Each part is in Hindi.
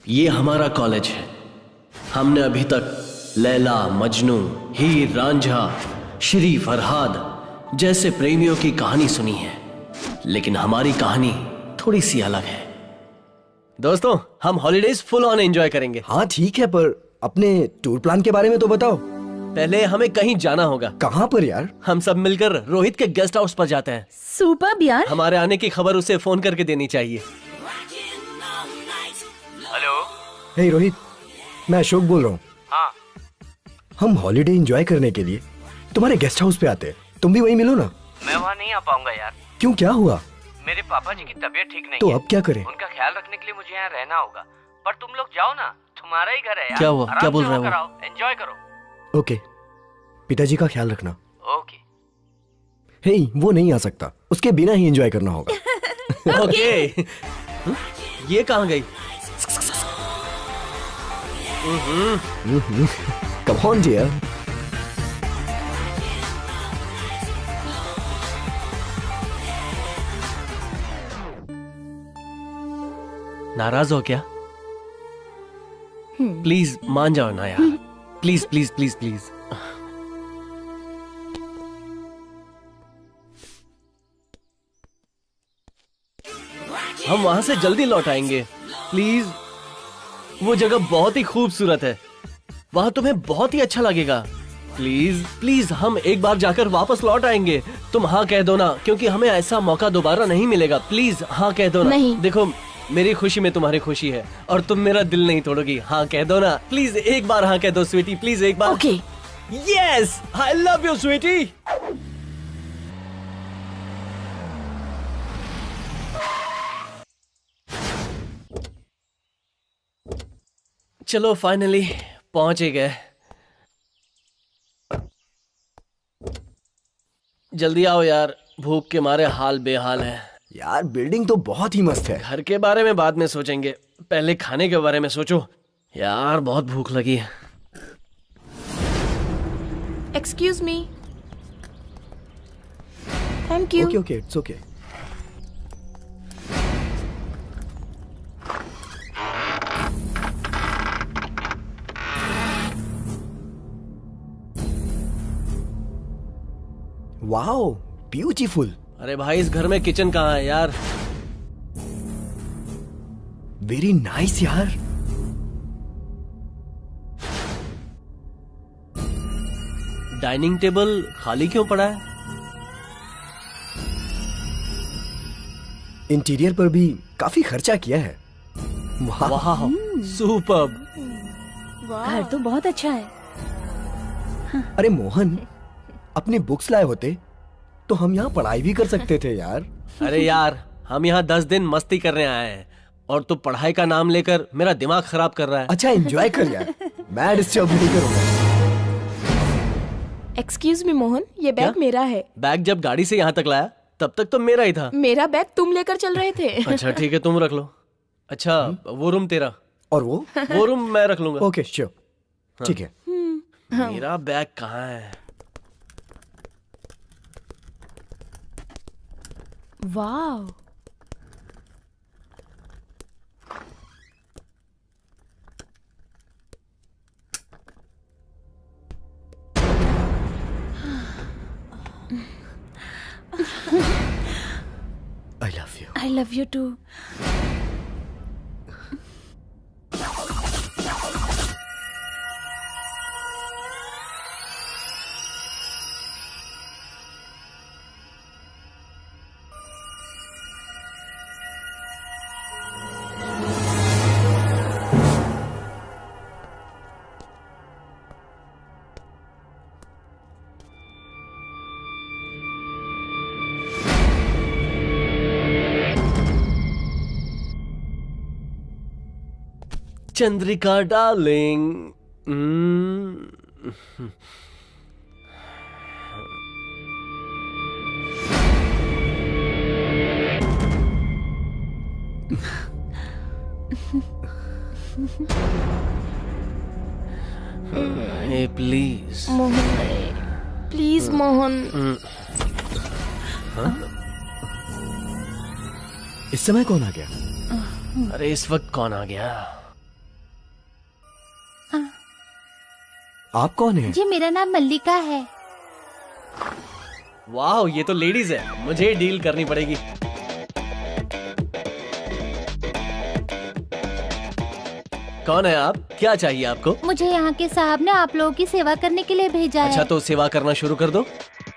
ये हमारा कॉलेज है। हमने अभी तक लैला, मजनू, हीर रांझा, श्री फरहाद जैसे प्रेमियों की कहानी सुनी है, लेकिन हमारी कहानी थोड़ी सी अलग है। दोस्तों, हम हॉलीडेज फुल ऑन एंजॉय करेंगे। हाँ ठीक है, पर अपने टूर प्लान के बारे में तो बताओ। पहले हमें कहीं जाना होगा। कहाँ पर यार? हम सब मिलकर रोहित के गेस्ट हाउस पर जाते हैं। सुपर्ब यार। हमारे आने की खबर उसे फोन करके देनी चाहिए। हेलो। हे रोहित, मैं अशोक बोल रहा हूँ। हाँ। हम हॉलीडे एंजॉय करने के लिए तुम्हारे गेस्ट हाउस पे आते हैं, तुम भी वहीं मिलो ना। मैं वहाँ नहीं आ पाऊंगा यार। क्यों, क्या हुआ? मेरे पापा जी की तबीयत ठीक नहीं तो है। अब क्या करें? उनका ख्याल रखने के लिए मुझे यहाँ रहना होगा। पर तुम लोग जाओ ना, तुम्हारा ही घर है यार। क्या हुआ? आराम क्या बोल से रहा है वो? होकर आओ, एंजॉय करो। ओके, पिताजी का ख्याल रखना। ओके। हे, वो नहीं आ सकता, उसके बिना ही एंजॉय करना होगा। ओके। ये कहाँ गई? Come on dear. नाराज हो क्या? प्लीज मान जाओ ना यार। Please please please please. हम वहां से जल्दी लौट आएंगे। प्लीज। वो जगह बहुत ही खूबसूरत है, वहां तुम्हें बहुत ही अच्छा लगेगा। प्लीज प्लीज, हम एक बार जाकर वापस लौट आएंगे। तुम हाँ कह दो ना, क्योंकि हमें ऐसा मौका दोबारा नहीं मिलेगा। प्लीज हाँ कह दो ना। नहीं। देखो, मेरी खुशी में तुम्हारी खुशी है और तुम मेरा दिल नहीं तोड़ोगी। हाँ कह दो ना, प्लीज एक बार हाँ कह दो स्वीटी, प्लीज एक बार। Okay. Yes, I love you sweetie. चलो फाइनली पहुंच ही गए। जल्दी आओ यार, भूख के मारे हाल बेहाल है। यार बिल्डिंग तो बहुत ही मस्त है। घर के बारे में बाद में सोचेंगे, पहले खाने के बारे में सोचो। यार बहुत भूख लगी है। Excuse me. Thank you. Okay okay, it's okay. Wow, beautiful. अरे भाई, इस घर में किचन कहाँ है यार? वेरी नाइस यार। डाइनिंग टेबल खाली क्यों पड़ा है? इंटीरियर पर भी काफी खर्चा किया है। वाह। वाह, सुपर्ब। घर तो बहुत अच्छा है। अरे मोहन, अपनी बुक्स लाए होते तो हम यहाँ पढ़ाई भी कर सकते थे यार। अरे यार, हम यहाँ 10 दिन मस्ती करने आए हैं और तू पढ़ाई का नाम लेकर मेरा दिमाग खराब कर रहा है। अच्छा एंजॉय कर यार, मैं डिस्टर्ब नहीं करूंगा। एक्सक्यूज मी मोहन, ये बैग क्या? मेरा है। बैग जब गाड़ी से यहाँ तक लाया तब तक तो मेरा ही था। मेरा बैग तुम लेकर चल रहे थे। अच्छा ठीक है, तुम रख लो। अच्छा, वो रूम तेरा, और वो? वो रूम मैं रख लूंगा। ओके श्योर, ठीक है। मेरा बैग कहाँ है? Wow. I love you. I love you too. Chandrika darling. Hey please Mohan, please Mohan. इस समय कौन आ गया? अरे इस वक्त कौन आ गया? आप कौन हैं? जी मेरा नाम मल्लिका है। वाह, ये तो लेडीज है, मुझे डील करनी पड़ेगी। कौन है आप? क्या चाहिए आपको? मुझे यहाँ के साहब ने आप लोगों की सेवा करने के लिए भेजा अच्छा, है। तो सेवा करना शुरू कर दो।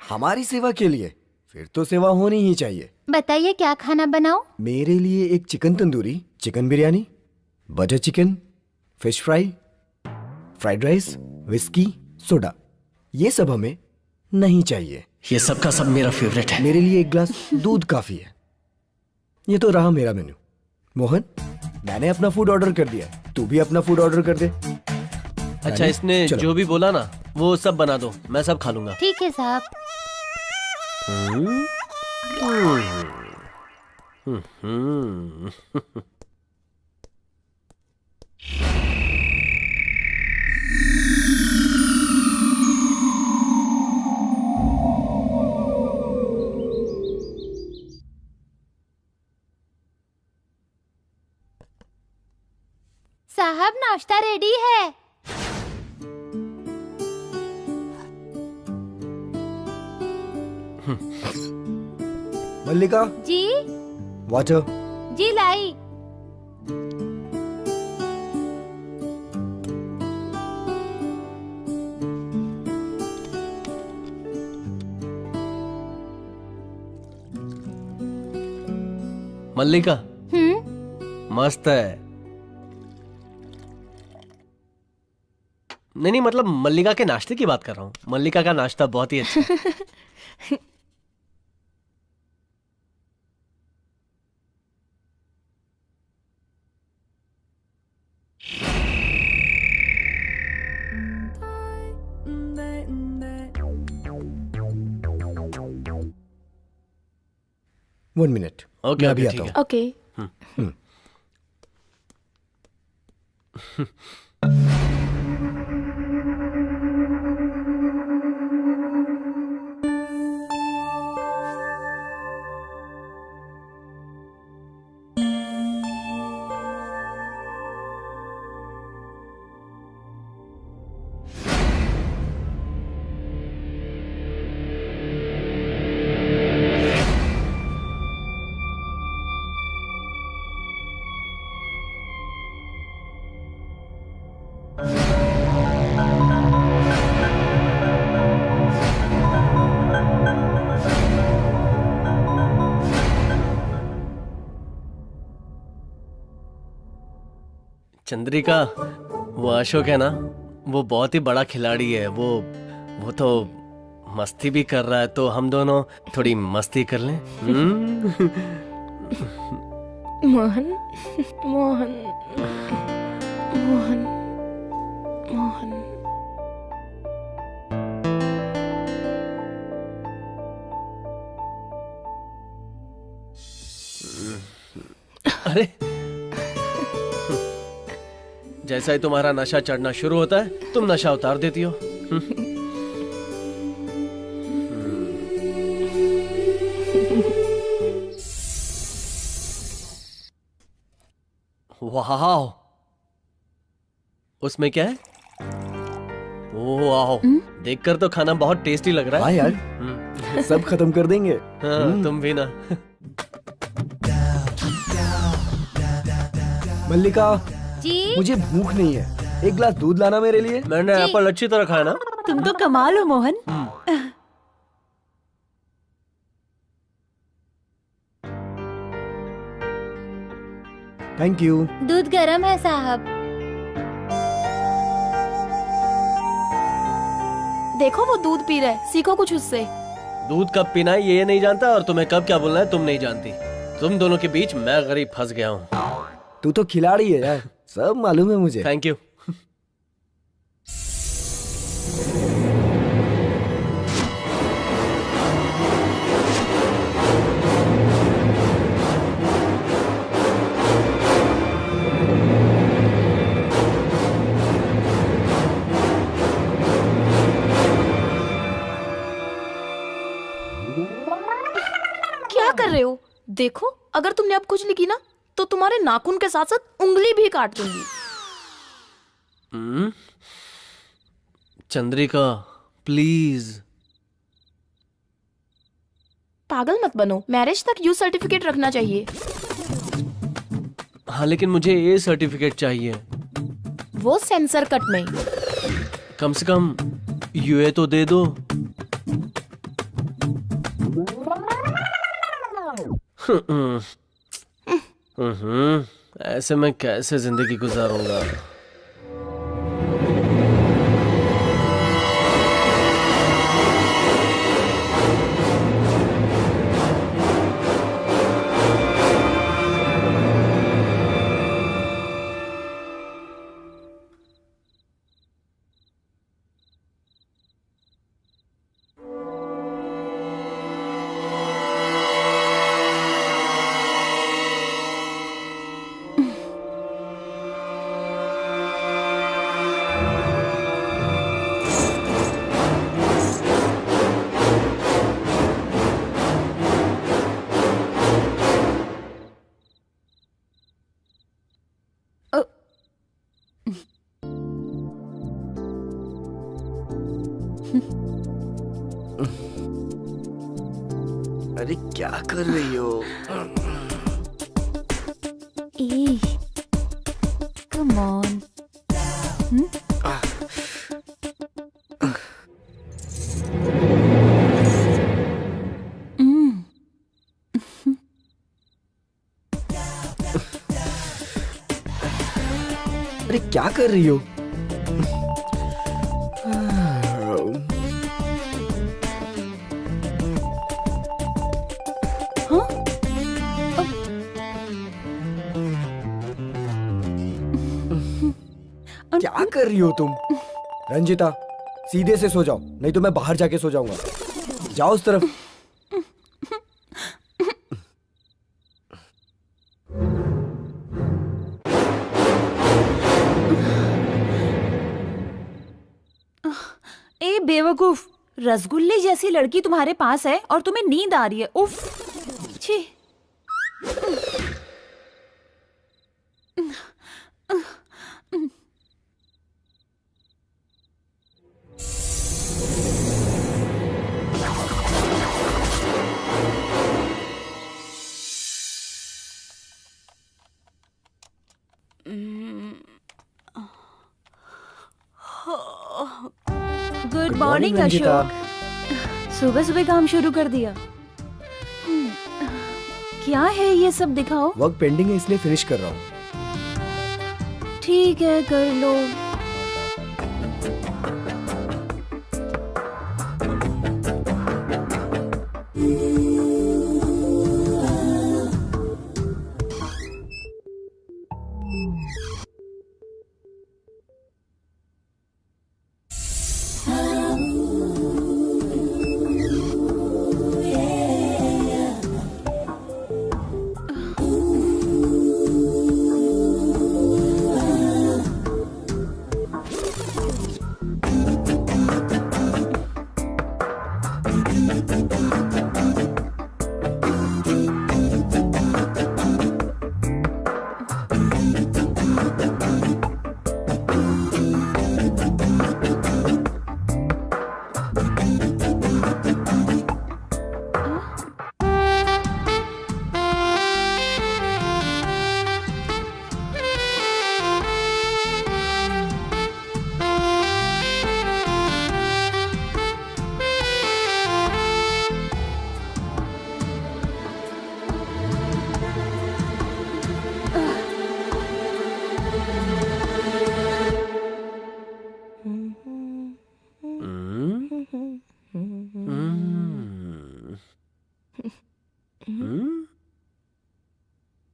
हमारी सेवा के लिए? फिर तो सेवा होनी ही चाहिए। बताइए क्या खाना बनाऊं? मेरे लिए एक chicken tandoori, chicken biryani, butter chicken, fish fry, fried rice, whisky, soda. ये सब हमें नहीं चाहिए। ये सब का सब मेरा फेवरेट है। मेरे लिए एक ग्लास दूध काफी है। ये तो रहा मेरा मेन्यू। मोहन, मैंने अपना फूड ऑर्डर कर दिया, तू भी अपना फूड ऑर्डर कर दे। अच्छा, इसने चलो। जो भी बोला ना वो सब बना दो, मैं सब खा लूंगा। ठीक है साहब। साहब नाश्ता रेडी है। मल्लिका, जी वाटर। जी लाई। मल्लिका, हम्म। मस्त है। नहीं, मतलब मल्लिका के नाश्ते की बात कर रहा हूँ। मल्लिका का नाश्ता बहुत ही अच्छा है। वन मिनट, ओके, मैं अभी ओके, आता ठीक हूँ। ओके। चंद्रिका, वो अशोक है ना, वो बहुत ही बड़ा खिलाड़ी है। वो तो मस्ती भी कर रहा है, तो हम दोनों थोड़ी मस्ती कर लें। मोहन, मोहन, मोहन, मोहन। अरे, जैसा ही तुम्हारा नशा चढ़ना शुरू होता है, तुम नशा उतार देती हो। वाह, उसमें क्या है? ओह वाह, देखकर तो खाना बहुत टेस्टी लग रहा हाँ है। यार, सब खत्म कर देंगे। हाँ, तुम भी ना। मल्लिका, जी मुझे भूख नहीं है, एक गिलास दूध लाना मेरे लिए। मैंने जी। एप्पल अच्छी तरह खाया ना। तुम तो कमाल हो मोहन। Thank you. दूध गर्म है साहब। देखो वो दूध पी रहा है, सीखो कुछ उससे। दूध कब पीना है ये नहीं जानता, और तुम्हें कब क्या बोलना है तुम नहीं जानती। तुम दोनों के बीच मैं गरीब फंस गया हूँ। तू तो खिलाड़ी है यार, सब मालूम है मुझे। Thank you. क्या कर रहे हो? देखो, अगर तुमने अब कुछ लिखी ना तो तुम्हारे नाखून के साथ साथ उंगली भी काट दूंगी। चंद्रिका प्लीज। पागल मत बनो, मैरिज तक यू सर्टिफिकेट रखना चाहिए। हाँ लेकिन मुझे ए सर्टिफिकेट चाहिए। वो सेंसर कट में। कम से कम यूए तो दे दो। ऐसे मैं कैसे जिंदगी गुजारूंगा। अरे क्या कर रही हो? Come on. अरे क्या कर रही हो? क्या कर रही हो तुम? रंजिता सीधे से सो जाओ, नहीं तो मैं बाहर जाके सो जाऊंगा। जाओ उस तरफ। ए बेवकूफ, रसगुल्ले जैसी लड़की तुम्हारे पास है और तुम्हें नींद आ रही है। उफ छी। Good morning Ranjita. अशोक। सुबह सुबह काम शुरू कर दिया। क्या है ये सब, दिखाओ। वर्क पेंडिंग है इसलिए फिनिश कर रहा हूँ। ठीक है, कर लो।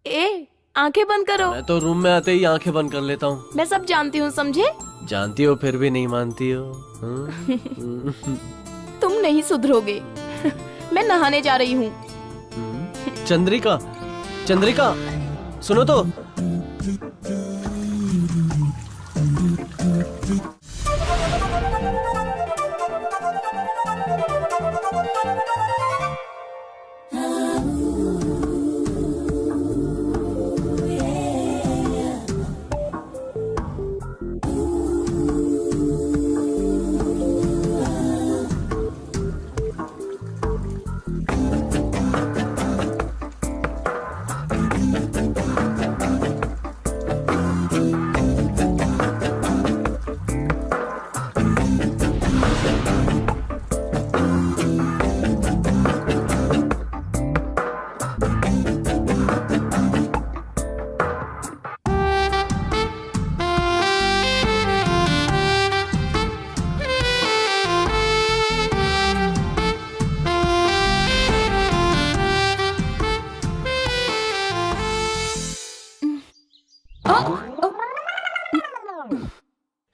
ए, आंखें बंद करो। मैं तो रूम में आते ही आंखें बंद कर लेता हूँ। मैं सब जानती हूँ, समझे? जानती हो फिर भी नहीं मानती हो। तुम नहीं सुधरोगे। मैं नहाने जा रही हूँ। चंद्रिका, चंद्रिका सुनो तो।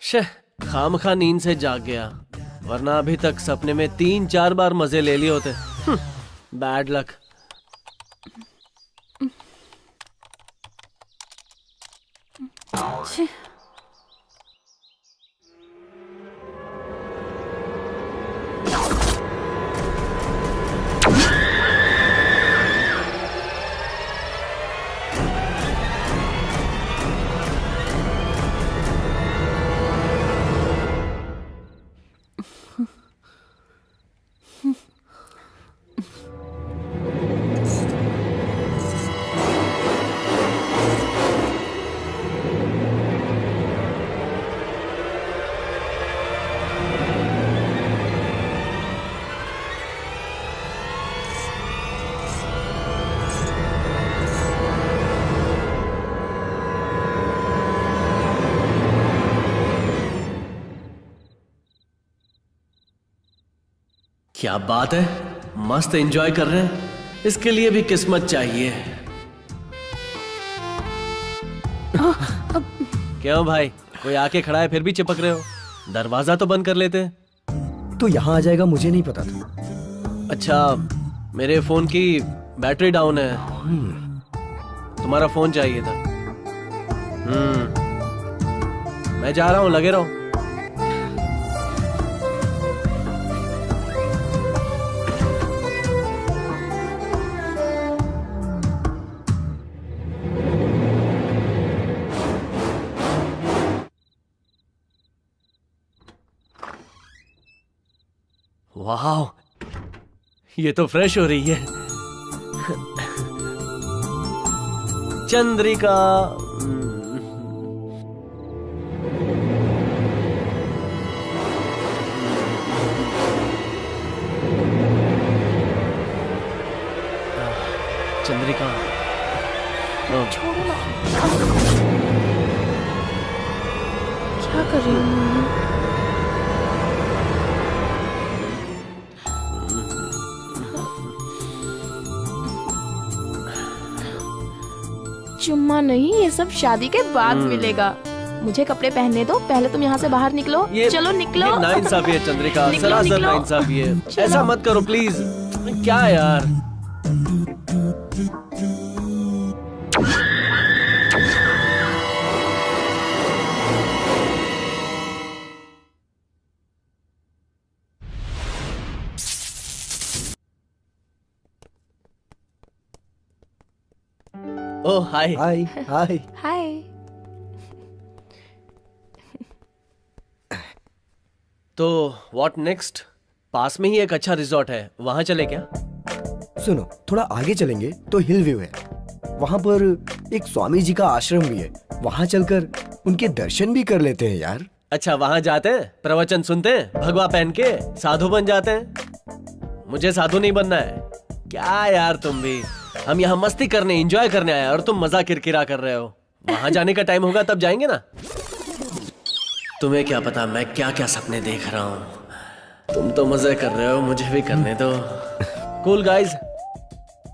शे, खामखा नींद से जाग गया, वरना अभी तक सपने में 3-4 बार मजे ले लिए होते। Bad luck. छी। क्या बात है, मस्त एंजॉय कर रहे हैं। इसके लिए भी किस्मत चाहिए। क्यों भाई, कोई आके खड़ा है फिर भी चिपक रहे हो? दरवाजा तो बंद कर लेते। तो यहाँ आ जाएगा मुझे नहीं पता था। अच्छा, मेरे फोन की बैटरी डाउन है। तुम्हारा फोन चाहिए था। मैं जा रहा हूँ, लगे रहो। वाह, ये तो फ्रेश हो रही है। चंद्रिका। चंद्रिका। छोड़ो ना। क्या कर रही हूँ? चुम्मा नहीं, ये सब शादी के बाद मिलेगा। मुझे कपड़े पहनने दो, पहले तुम यहाँ से बाहर निकलो। चलो निकलो। ये नाइंसाफी है चंद्रिका, निकलो, सरासर निकलो। नाइंसाफी है। चलो। ऐसा मत करो प्लीज। क्या यार। ओह हाय। हाय हाय। हाय। तो व्हाट नेक्स्ट? पास में ही एक अच्छा रिजॉर्ट है, वहां चले क्या? सुनो, थोड़ा आगे चलेंगे तो हिल व्यू है। वहां पर एक स्वामी जी का आश्रम भी है। वहां चलकर उनके दर्शन भी कर लेते हैं यार। अच्छा, वहां जाते हैं, प्रवचन सुनते हैं, भगवा पहन के साधु बन जाते हैं। मुझे साधु नहीं बनना है। क्या यार तुम भी, हम यहाँ मस्ती करने, एंजॉय करने आए और तुम मजा किरकिरा कर रहे हो। वहां जाने का टाइम होगा तब जाएंगे ना। तुम्हें क्या पता मैं क्या क्या सपने देख रहा हूँ। तुम तो मजे कर रहे हो, मुझे भी करने दो। कूल गाइज,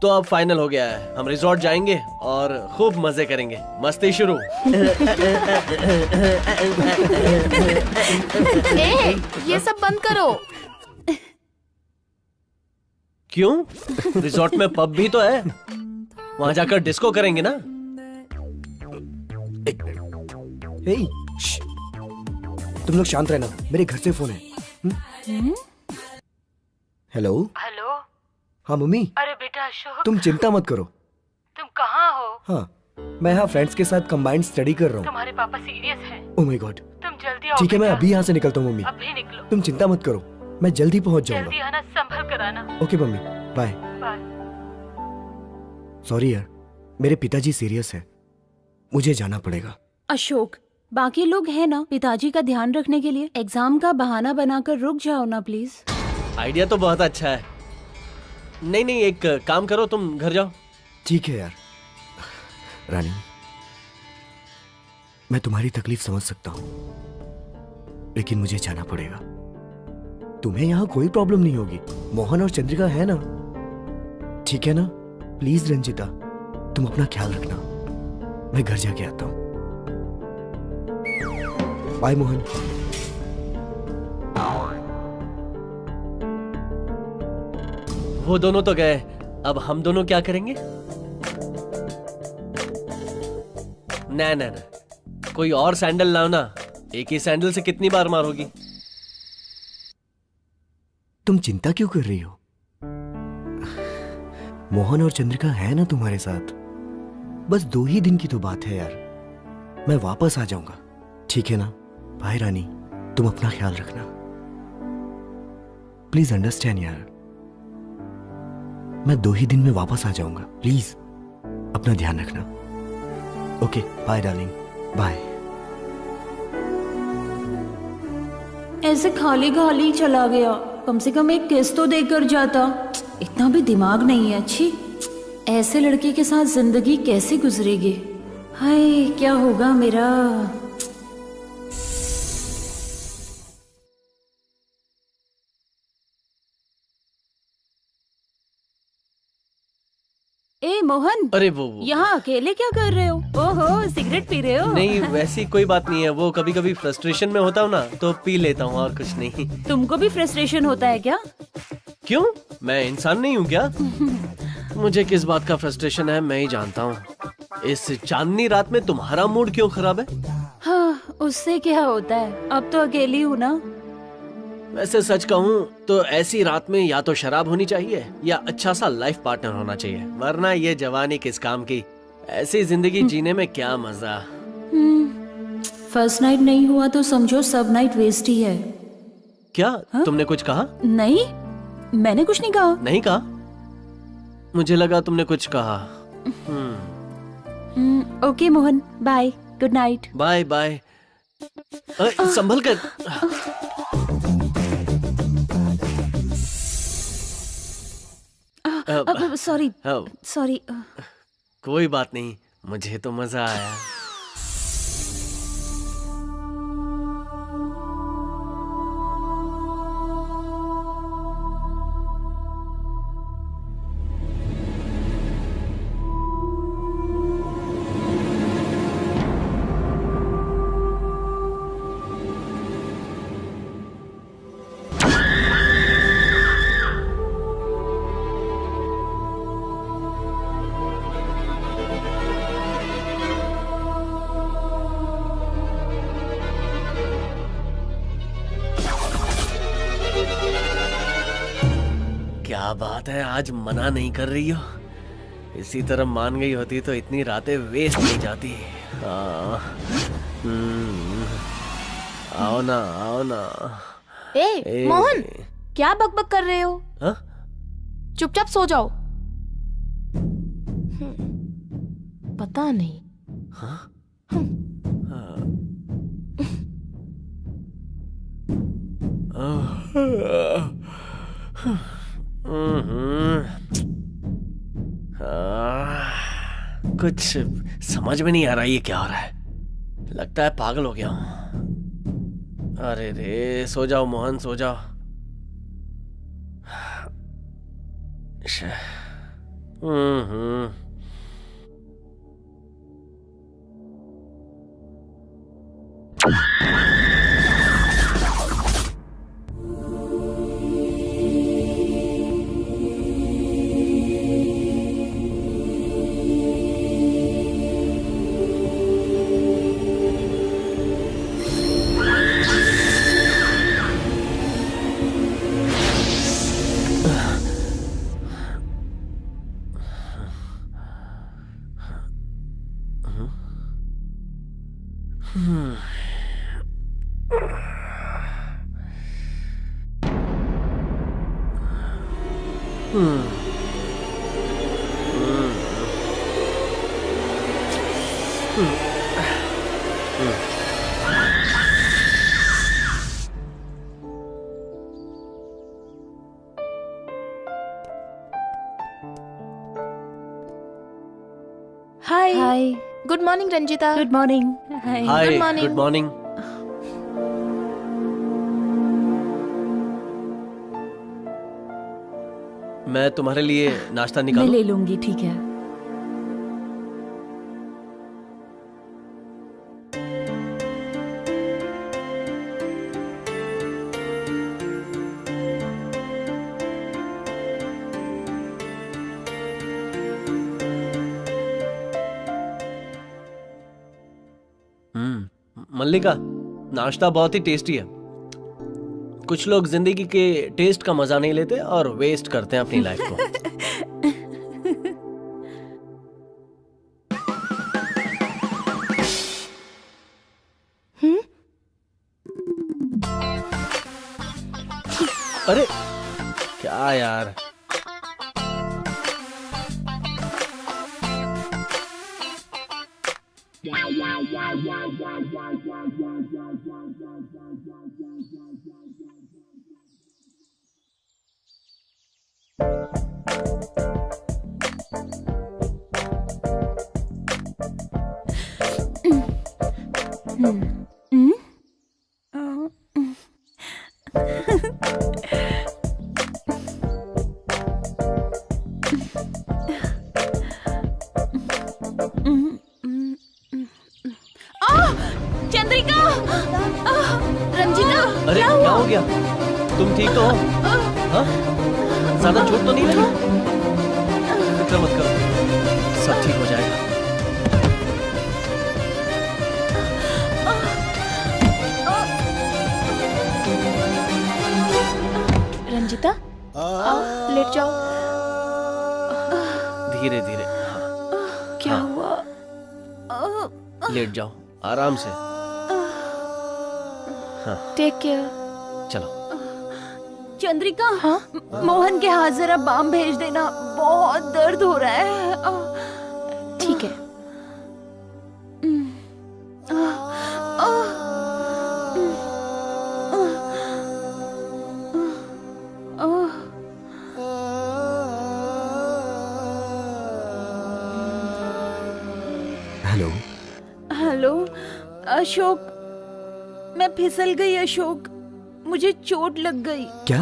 तो अब फाइनल हो गया है। हम रिजॉर्ट जाएंगे और खूब मजे करेंगे। मस्ती शुरू। ए, ये सब बंद करो। क्यों? रिजॉर्ट में पब भी तो है, वहां जाकर डिस्को करेंगे ना। हे, श्श, तुम लोग शांत रहना, मेरे घर से फोन है। हेलो। हेलो। हाँ मम्मी, अरे बेटा अशोक, तुम चिंता मत करो। तुम कहाँ हो? हाँ, मैं यहाँ फ्रेंड्स के साथ कंबाइंड स्टडी कर रहा हूँ। तुम्हारे पापा सीरियस हैं। Oh my God. तुम जल्दी आओ। ठीक है, मैं बेटा। अभी यहाँ से निकलता हूँ मम्मी। अभी निकलो। तुम चिंता मत करो, मैं जल्दी पहुँच जल्दी जाऊंगा। आना, संभल कर आना। Okay mummy, bye. Bye. Sorry यार, मेरे पिताजी सीरियस है, मुझे जाना पड़ेगा। अशोक, बाकी लोग हैं ना पिताजी का ध्यान रखने के लिए। एग्जाम का बहाना बनाकर रुक जाओ ना प्लीज। आइडिया तो बहुत अच्छा है। नहीं नहीं, एक काम करो, तुम घर जाओ। ठीक है यार। रानी, मैं तुम्हारी तकलीफ समझ सकता हूँ, लेकिन मुझे जाना पड़ेगा। तुम्हें यहाँ कोई प्रॉब्लम नहीं होगी, मोहन और चंद्रिका है ना। ठीक है ना? प्लीज रंजिता, तुम अपना ख्याल रखना। मैं घर जाके आता हूँ। बाय मोहन। वो दोनों तो गए, अब हम दोनों क्या करेंगे? ना ना ना, कोई और सैंडल लाओ ना। एक ही सैंडल से कितनी बार मारोगी? तुम चिंता क्यों कर रही हो? मोहन और चंद्रिका है ना तुम्हारे साथ। बस 2 ही दिन की तो बात है यार, मैं वापस आ जाऊंगा, ठीक है ना? बाय रानी, तुम अपना ख्याल रखना। प्लीज अंडरस्टैंड यार, मैं 2 ही दिन में वापस आ जाऊंगा, प्लीज अपना ध्यान रखना। Okay bye darling, bye. ऐसे खाली खाली चला गया, कम से कम एक किस तो देकर जाता। इतना भी दिमाग नहीं है। अच्छी, ऐसे लड़के के साथ जिंदगी कैसे गुजरेगी? हाय, क्या होगा मेरा? ए मोहन, अरे वो यहाँ अकेले क्या कर रहे हो? ओहो, सिगरेट पी रहे हो? नहीं, वैसी कोई बात नहीं है। वो कभी कभी फ्रस्ट्रेशन में होता हूँ ना, तो पी लेता हूँ, और कुछ नहीं। तुमको भी फ्रस्ट्रेशन होता है क्या? क्यों, मैं इंसान नहीं हूँ क्या? मुझे किस बात का फ्रस्ट्रेशन है मैं ही जानता हूँ। इस चांदनी रात में तुम्हारा मूड क्यों खराब है? हाँ, उससे क्या होता है, अब तो अकेली हूँ ना। वैसे सच कहूँ तो ऐसी रात में या तो शराब होनी चाहिए या अच्छा सा लाइफ पार्टनर होना चाहिए, वरना ये जवानी किस काम की? ऐसी जिंदगी जीने में क्या मजा। फर्स्ट नाइट नहीं हुआ तो समझो सब नाइट वेस्ट ही है। क्या तुमने कुछ कहा? नहीं, मैंने कुछ नहीं कहा। नहीं कहा? मुझे लगा तुमने कुछ कहा। Okay Mohan, bye, good night. Bye bye. संभल कर। Sorry sorry. कोई बात नहीं, मुझे तो मजा आया। क्या बात है, आज मना नहीं कर रही हो? इसी तरह मान गई होती तो इतनी रातें वेस्ट नहीं जाती। हाँ। आओ ना, आओ ना। मोहन, क्या बकबक कर रहे हो? हाँ? चुपचाप सो जाओ। पता नहीं। हाँ? कुछ समझ में नहीं आ रहा ये क्या हो रहा है। लगता है पागल हो गया हूं। अरे रे, सो जाओ मोहन, सो जाओ। हम्म। Hi. Hi. Good morning Ranjita. Good morning. Hi. Hi, Good morning. Good morning. मैं तुम्हारे लिए नाश्ता मैं निकालूं? ले लूंगी, ठीक है। मल्लिका, नाश्ता बहुत ही टेस्टी है। कुछ लोग जिंदगी के टेस्ट का मजा नहीं लेते और वेस्ट करते हैं अपनी लाइफ को। अरे क्या यार, चंद्रिका, रंजीता, अरे क्या हो गया? तुम ठीक तो हो? हाँ? ज्यादा चोट तो नहीं लगी? फिक्र मत करो, सब ठीक हो जाएगा। रंजीता, आओ लेट जाओ। धीरे धीरे, हाँ, क्या हाँ। हुआ? लेट जाओ आराम से। Take care. चलो। चंद्रिका, हाँ? मोहन के हाथ जरा बाम भेज देना, बहुत दर्द हो रहा है। ठीक है। हेलो। हेलो अशोक, मैं फिसल गई अशोक, मुझे चोट लग गई, क्या?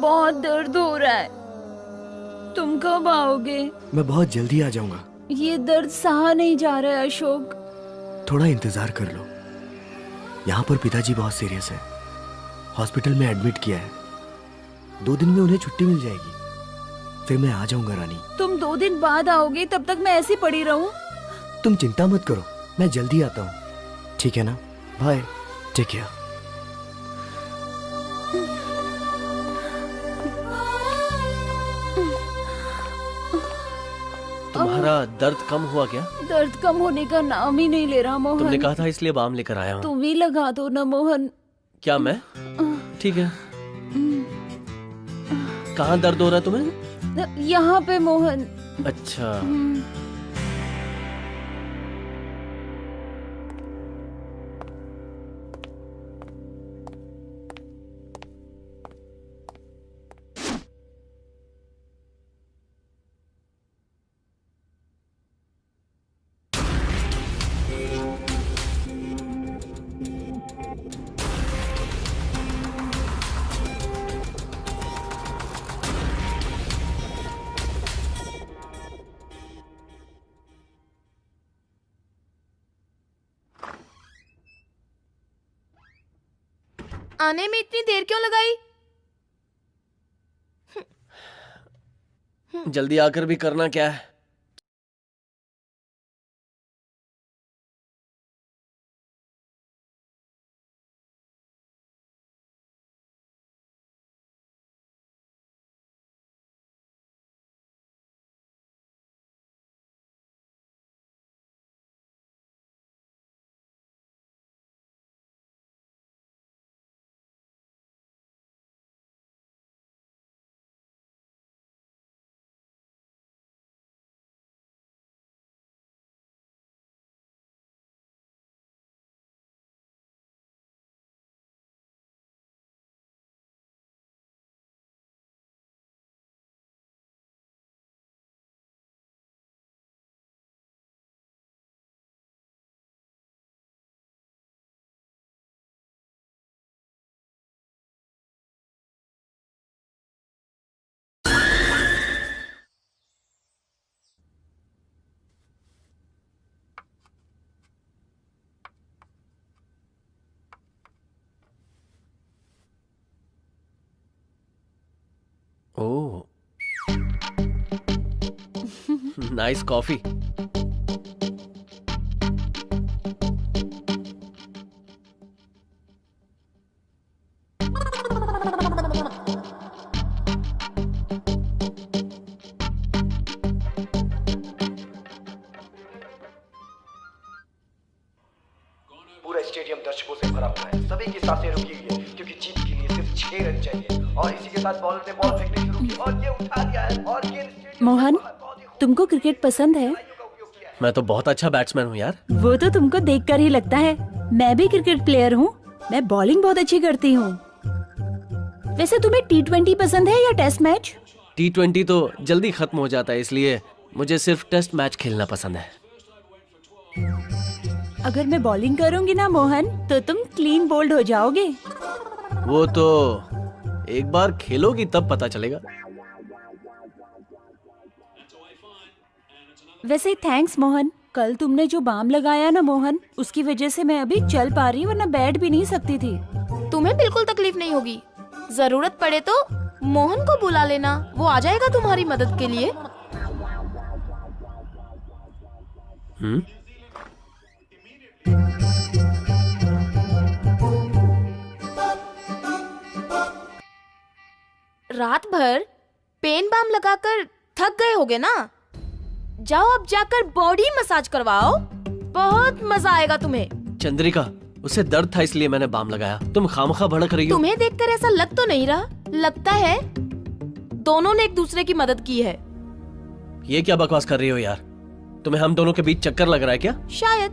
बहुत दर्द हो रहा है। तुम कब आओगे? मैं बहुत जल्दी आ जाऊंगा। ये दर्द सहा नहीं जा रहा है अशोक। थोड़ा इंतजार कर लो। यहाँ पर पिताजी बहुत सीरियस है, हॉस्पिटल में एडमिट किया है। 2 दिन में उन्हें छुट्टी मिल जाएगी, फिर मैं आ जाऊंगा रानी। तुम 2 दिन बाद आओगे, तब तक मैं ऐसी पड़ी रहूं? तुम चिंता मत करो, मैं जल्दी आता हूँ, ठीक है ना? Bye, take care. तुम्हारा दर्द कम हुआ क्या? दर्द कम होने का नाम ही नहीं ले रहा मोहन। तुमने कहा था इसलिए बाम लेकर आया हूँ। तुम ही लगा दो ना मोहन। क्या मैं? ठीक है। कहाँ दर्द हो रहा है तुम्हें? यहाँ पे मोहन। अच्छा, आने में इतनी देर क्यों लगाई? जल्दी आकर भी करना क्या है? ओह, नाइस कॉफी। भरा हुआ है, सभी की सांसें रुकी हुई है क्योंकि जीत के लिए सिर्फ 6 रन चाहिए और इसी के साथ बॉलर ने बॉल फेंकनी शुरू की और ये उठा दिया है और ये मोहन, तुमको क्रिकेट पसंद है? मैं तो बहुत अच्छा बैट्समैन हूँ यार। वो तो तुमको देखकर ही लगता है। मैं भी क्रिकेट प्लेयर हूँ। मैं बॉलिंग बहुत अच्छी करती हूँ। वैसे तुम्हें T20 पसंद है या टेस्ट मैच? T20 तो जल्दी खत्म हो जाता है, इसलिए मुझे सिर्फ टेस्ट मैच खेलना पसंद है। अगर मैं बॉलिंग करूंगी ना मोहन, तो तुम क्लीन बोल्ड हो जाओगे। वो तो एक बार खेलोगी तब पता चलेगा। वैसे थैंक्स मोहन। कल तुमने जो बाम लगाया ना मोहन, उसकी वजह से मैं अभी चल पा रही हूँ, वरना बैठ भी नहीं सकती थी। तुम्हें बिल्कुल तकलीफ नहीं होगी। जरूरत पड़े तो मोहन को बुला लेना, वो आ जाएगा तुम्हारी मदद के लिए। रात भर पेन बाम लगाकर थक गए होगे ना? जाओ अब जाकर बॉडी मसाज करवाओ, बहुत मजा आएगा तुम्हें। चंद्रिका, उसे दर्द था इसलिए मैंने बाम लगाया। तुम खामखा भड़क रही हो। तुम्हें देखकर ऐसा लग तो नहीं रहा। लगता है दोनों ने एक दूसरे की मदद की है। ये क्या बकवास कर रही हो यार? तुम्हें हम दोनों के बीच चक्कर लग रहा है क्या? शायद,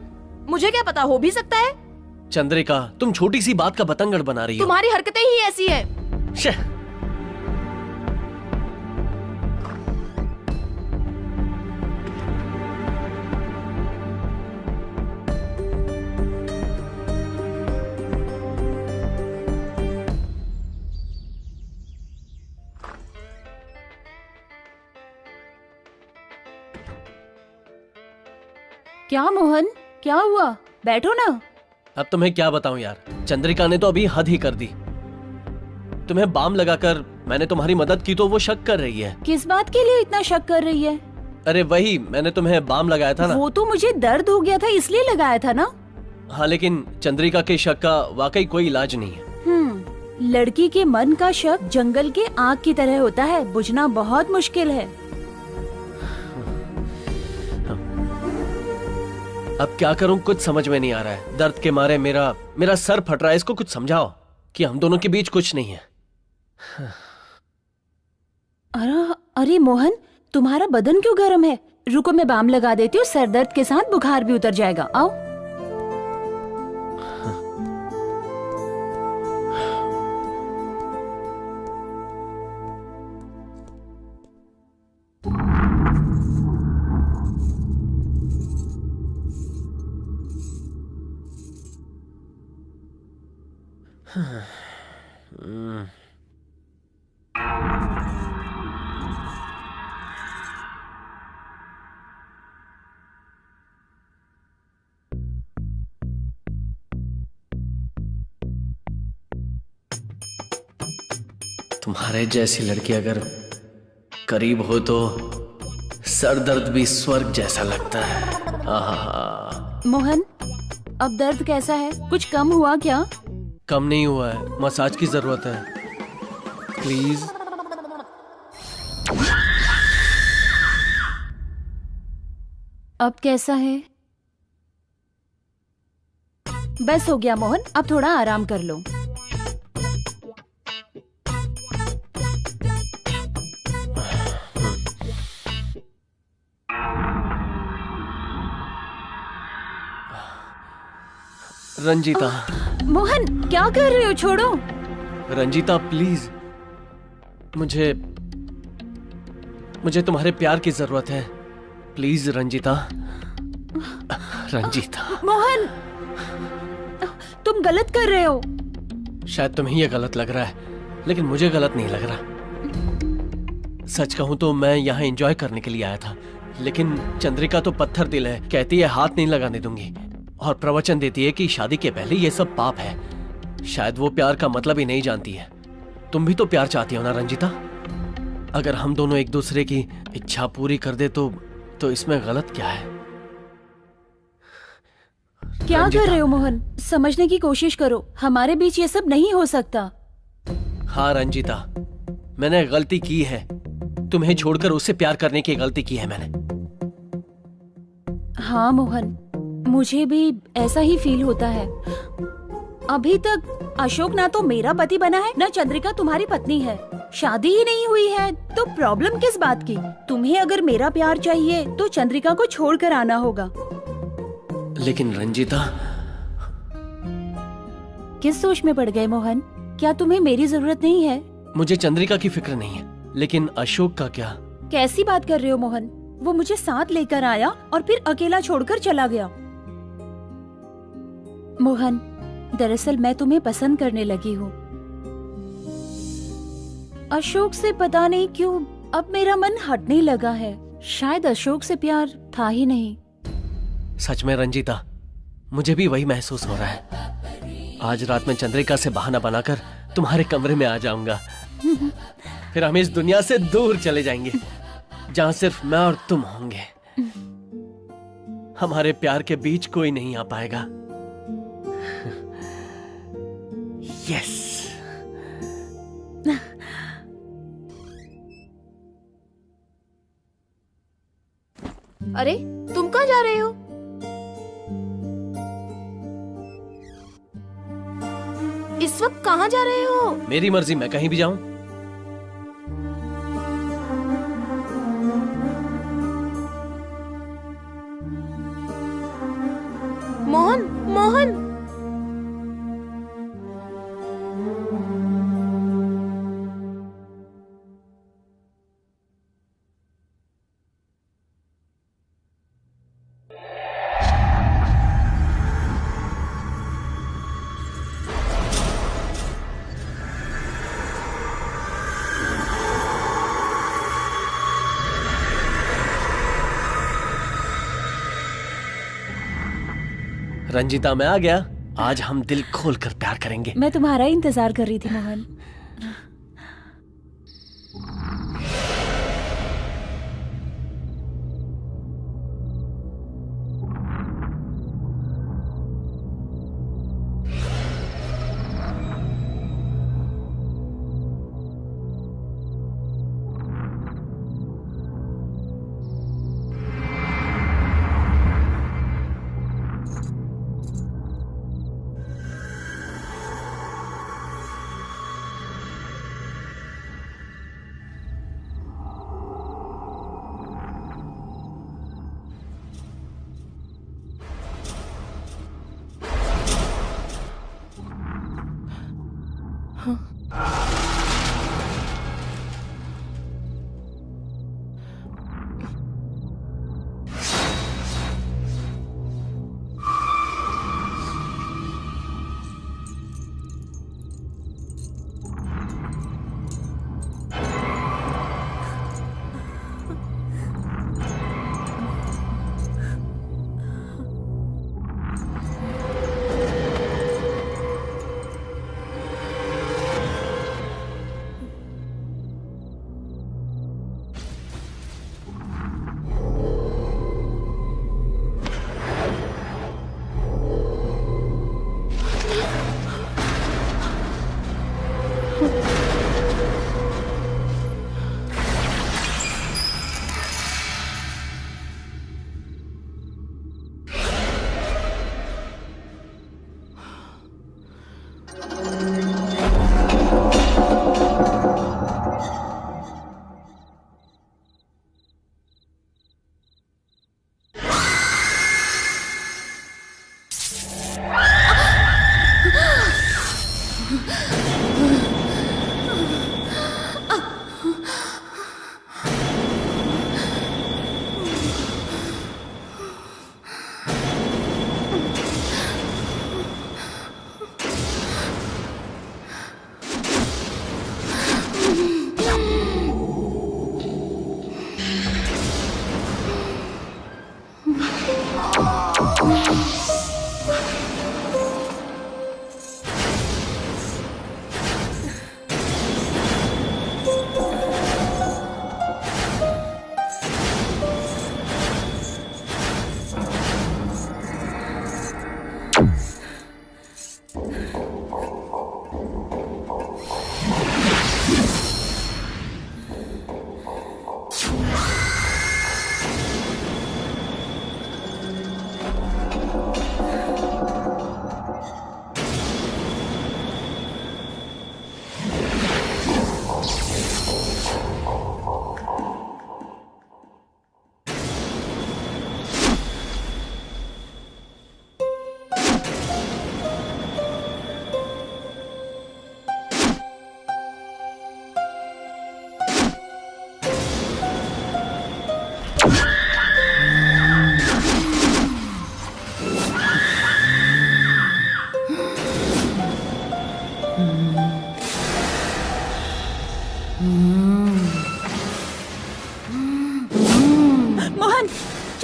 मुझे क्या पता, हो भी सकता है। चंद्रिका, तुम छोटी सी बात का बतंगड़ बना रही हो। तुम्हारी हरकतें ही ऐसी हैं। शे। क्या मोहन, क्या हुआ? बैठो ना। अब तुम्हें क्या बताऊं यार, चंद्रिका ने तो अभी हद ही कर दी। तुम्हें बाम लगाकर मैंने तुम्हारी मदद की तो वो शक कर रही है। किस बात के लिए इतना शक कर रही है? अरे वही, मैंने तुम्हें बाम लगाया था ना। वो तो मुझे दर्द हो गया था इसलिए लगाया था ना। हाँ, लेकिन चंद्रिका के शक का वाकई कोई इलाज नहीं है। लड़की के मन का शक जंगल के आग की तरह होता है, बुझना बहुत मुश्किल है। अब क्या करूं, कुछ समझ में नहीं आ रहा है। दर्द के मारे मेरा सर फट रहा है। इसको कुछ समझाओ कि हम दोनों के बीच कुछ नहीं है। अरे मोहन, तुम्हारा बदन क्यों गर्म है? रुको, मैं बाम लगा देती हूँ। सर दर्द के साथ बुखार भी उतर जाएगा। आओ। तुम्हारे जैसी लड़की अगर करीब हो तो सर दर्द भी स्वर्ग जैसा लगता है। आहा। मोहन, अब दर्द कैसा है? कुछ कम हुआ क्या? कम नहीं हुआ है, मसाज की जरूरत है। प्लीज। अब कैसा है? बस हो गया मोहन, अब थोड़ा आराम कर लो। रंजीता। मोहन, क्या कर रहे हो? छोड़ो। रंजीता प्लीज, मुझे तुम्हारे प्यार की जरूरत है। प्लीज रंजीता। रंजीता। मोहन, तुम गलत कर रहे हो। शायद तुम्हें ये गलत लग रहा है, लेकिन मुझे गलत नहीं लग रहा। सच कहूं तो मैं यहाँ एंजॉय करने के लिए आया था, लेकिन चंद्रिका तो पत्थर दिल है। कहती है हाथ नहीं लगाने दूंगी और प्रवचन देती है कि शादी के पहले ये सब पाप है। शायद वो प्यार का मतलब ही नहीं जानती है। तुम भी तो प्यार चाहती हो ना रंजीता? अगर हम दोनों एक दूसरे की इच्छा पूरी कर दे तो इसमें गलत क्या है? क्या कर रहे हो मोहन? समझने की कोशिश करो, हमारे बीच ये सब नहीं हो सकता। हाँ रंजीता, मैंने गलती की है। तुम्हें छोड़कर उससे प्यार करने की गलती की है मैंने। हाँ मोहन, मुझे भी ऐसा ही फील होता है। अभी तक अशोक ना तो मेरा पति बना है ना चंद्रिका तुम्हारी पत्नी है। शादी ही नहीं हुई है तो प्रॉब्लम किस बात की? तुम्हें अगर मेरा प्यार चाहिए तो चंद्रिका को छोड़कर आना होगा। लेकिन रंजीता, किस सोच में पड़ गए मोहन? क्या तुम्हें मेरी जरूरत नहीं है? मुझे चंद्रिका की फिक्र नहीं है, लेकिन अशोक का क्या? कैसी बात कर रहे हो मोहन? वो मुझे साथ लेकर आया और फिर अकेला छोड़कर चला गया। मोहन, दरअसल मैं तुम्हें पसंद करने लगी हूँ। अशोक से पता नहीं क्यों अब मेरा मन हटने लगा है। शायद अशोक से प्यार था ही नहीं। सच में रंजीता, मुझे भी वही महसूस हो रहा है। आज रात में चंद्रिका से बहाना बनाकर तुम्हारे कमरे में आ जाऊंगा। फिर हम इस दुनिया से दूर चले जाएंगे, जहां सिर्फ मैं और तुम होंगे। हमारे प्यार के बीच कोई नहीं आ पाएगा। यस। अरे तुम कहाँ जा रहे हो? इस वक्त कहाँ जा रहे हो? मेरी मर्जी, मैं कहीं भी जाऊं। मोहन, मोहन, रंजीता, मैं आ गया। आज हम दिल खोल कर प्यार करेंगे। मैं तुम्हारा इंतजार कर रही थी मोहन।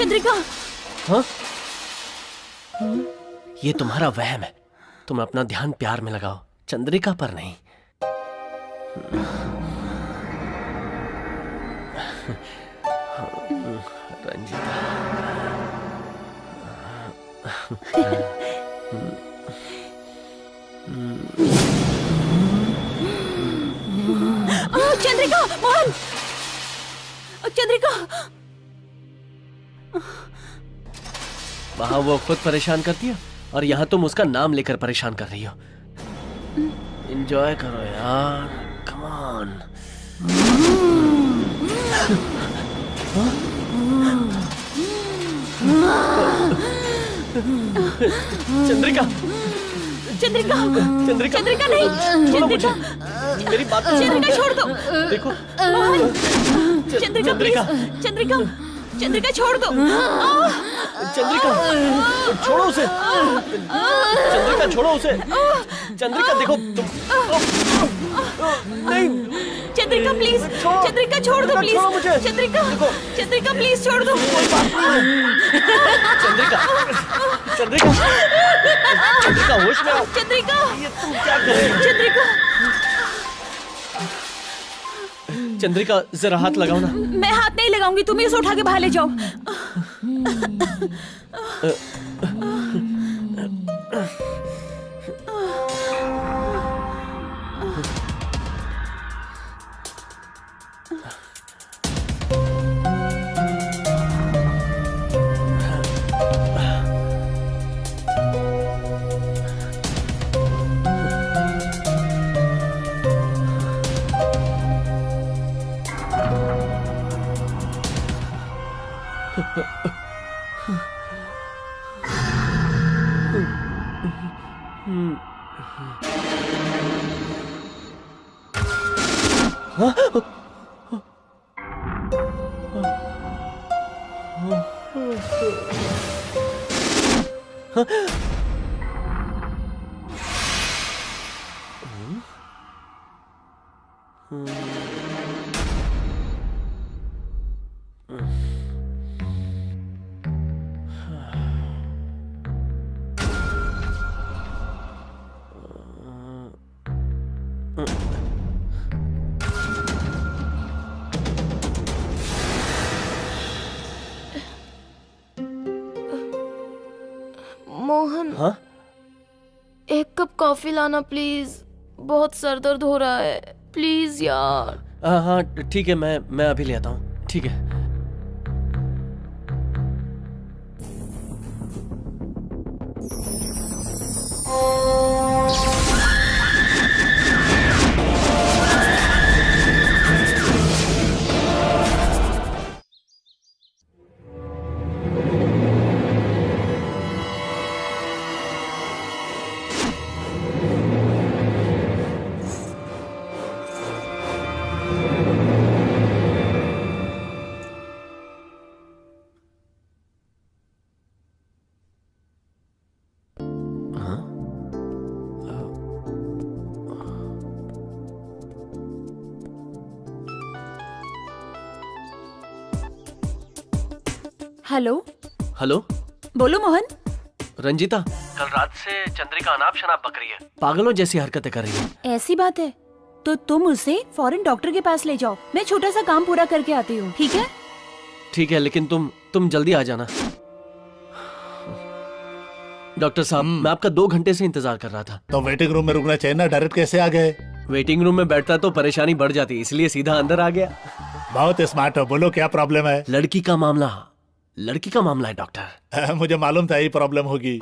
चंद्रिका, हाँ? ये तुम्हारा वहम है। तुम अपना ध्यान प्यार में लगाओ, चंद्रिका पर नहीं। रंजिता, चंद्रिका, मोहन, चंद्रिका। वहां वो खुद परेशान करती है और यहाँ तुम उसका नाम लेकर परेशान कर रही हो। एंजॉय करो यार, कम ऑन। चंद्रिका, चंद्रिका, चंद्रिका, चंद्रिका नहीं, छोड़ो मुझे, चंद्रिका, मेरी बात तो चंद्रिका छोड़ दो। देखो, मोहन, चंद्रिका प्लीज, चंद्रिका, चंद्रिका, चंद्रिका छोड़ दो। चंद्रिका, छोड़ो उसे। चंद्रिका, छोड़ो उसे। चंद्रिका, देखो तुम। नहीं, चंद्रिका प्लीज, चंद्रिका छोड़ दो प्लीज। छोड़ो मुझे। चंद्रिका, चंद्रिका प्लीज छोड़ दो। चंद्रिका, चंद्रिका, चंद्रिका, होश में आओ। चंद्रिका, ये तुम क्या कर रही हो? चंद्रिका, चंद्रिका, जरा हाथ लगाओ ना। मैं हाथ नहीं लगाऊंगी, तुम इसे उठा के बाहर ले जाओ। मोहन, हाँ? एक कप कॉफी लाना प्लीज, बहुत सर दर्द हो रहा है, प्लीज यार। हाँ, ठीक है, मैं अभी ले आता हूँ। ठीक है। हेलो, हेलो, बोलो मोहन। रंजिता, कल रात से चंद्रिका अनाप शनाप बक रही है, पागलों जैसी हरकतें कर रही है। ऐसी बात है तो तुम उसे फौरन डॉक्टर के पास ले जाओ, मैं छोटा सा काम पूरा करके आती हूँ, ठीक है? ठीक है, लेकिन तुम जल्दी आ जाना। डॉक्टर साहब, मैं आपका 2 घंटे से इंतजार कर रहा था। तो वेटिंग रूम में रुकना चाहिए ना, डायरेक्ट कैसे आ गए? वेटिंग रूम में बैठता तो परेशानी बढ़ जाती, इसलिए सीधा अंदर आ गया। बहुत स्मार्ट हो, बोलो क्या प्रॉब्लम है? लड़की का मामला है डॉक्टर। मुझे मालूम था यही प्रॉब्लम होगी।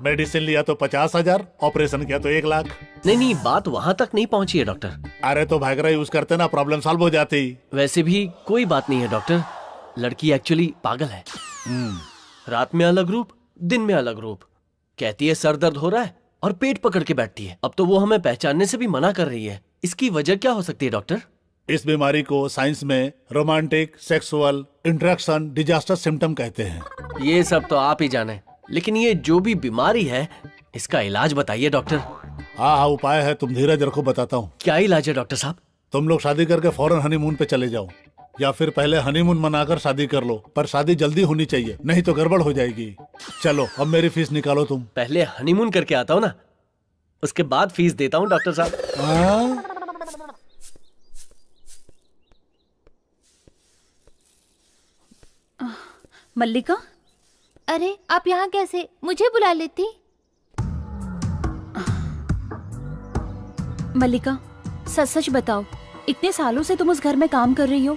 मेडिसिन लिया तो 50,000, ऑपरेशन किया तो 1 लाख। नहीं, बात वहां तक नहीं पहुंची है डॉक्टर। अरे तो भागरा यूज करते ना, प्रॉब्लम सॉल्व हो जाती। वैसे भी कोई बात नहीं है डॉक्टर, लड़की एक्चुअली पागल है। रात में अलग रूप, दिन में अलग रूप। कहती है सर दर्द हो रहा है और पेट पकड़ के बैठती है। अब तो वो हमें पहचानने से भी मना कर रही है। इसकी वजह क्या हो सकती है डॉक्टर? इस बीमारी को साइंस में romantic sexual interaction disaster symptom कहते हैं। ये सब तो आप ही जाने, लेकिन ये जो भी बीमारी है इसका इलाज बताइए डॉक्टर। हाँ, उपाय है, तुम धीरज रखो, बताता हूँ। क्या इलाज है डॉक्टर साहब? तुम लोग शादी करके फौरन हनीमून पे चले जाओ। या फिर पहले हनीमून मनाकर शादी कर लो, पर शादी जल्दी होनी चाहिए, नहीं तो गड़बड़ हो जाएगी। चलो अब मेरी फीस निकालो तुम। पहले हनीमून करके आता हूँ ना, उसके बाद फीस देता हूँ डॉक्टर साहब। हाँ? मल्लिका, अरे आप यहाँ कैसे? मुझे बुला लेती। मल्लिका, सच सच बताओ, इतने सालों से तुम उस घर में काम कर रही हो,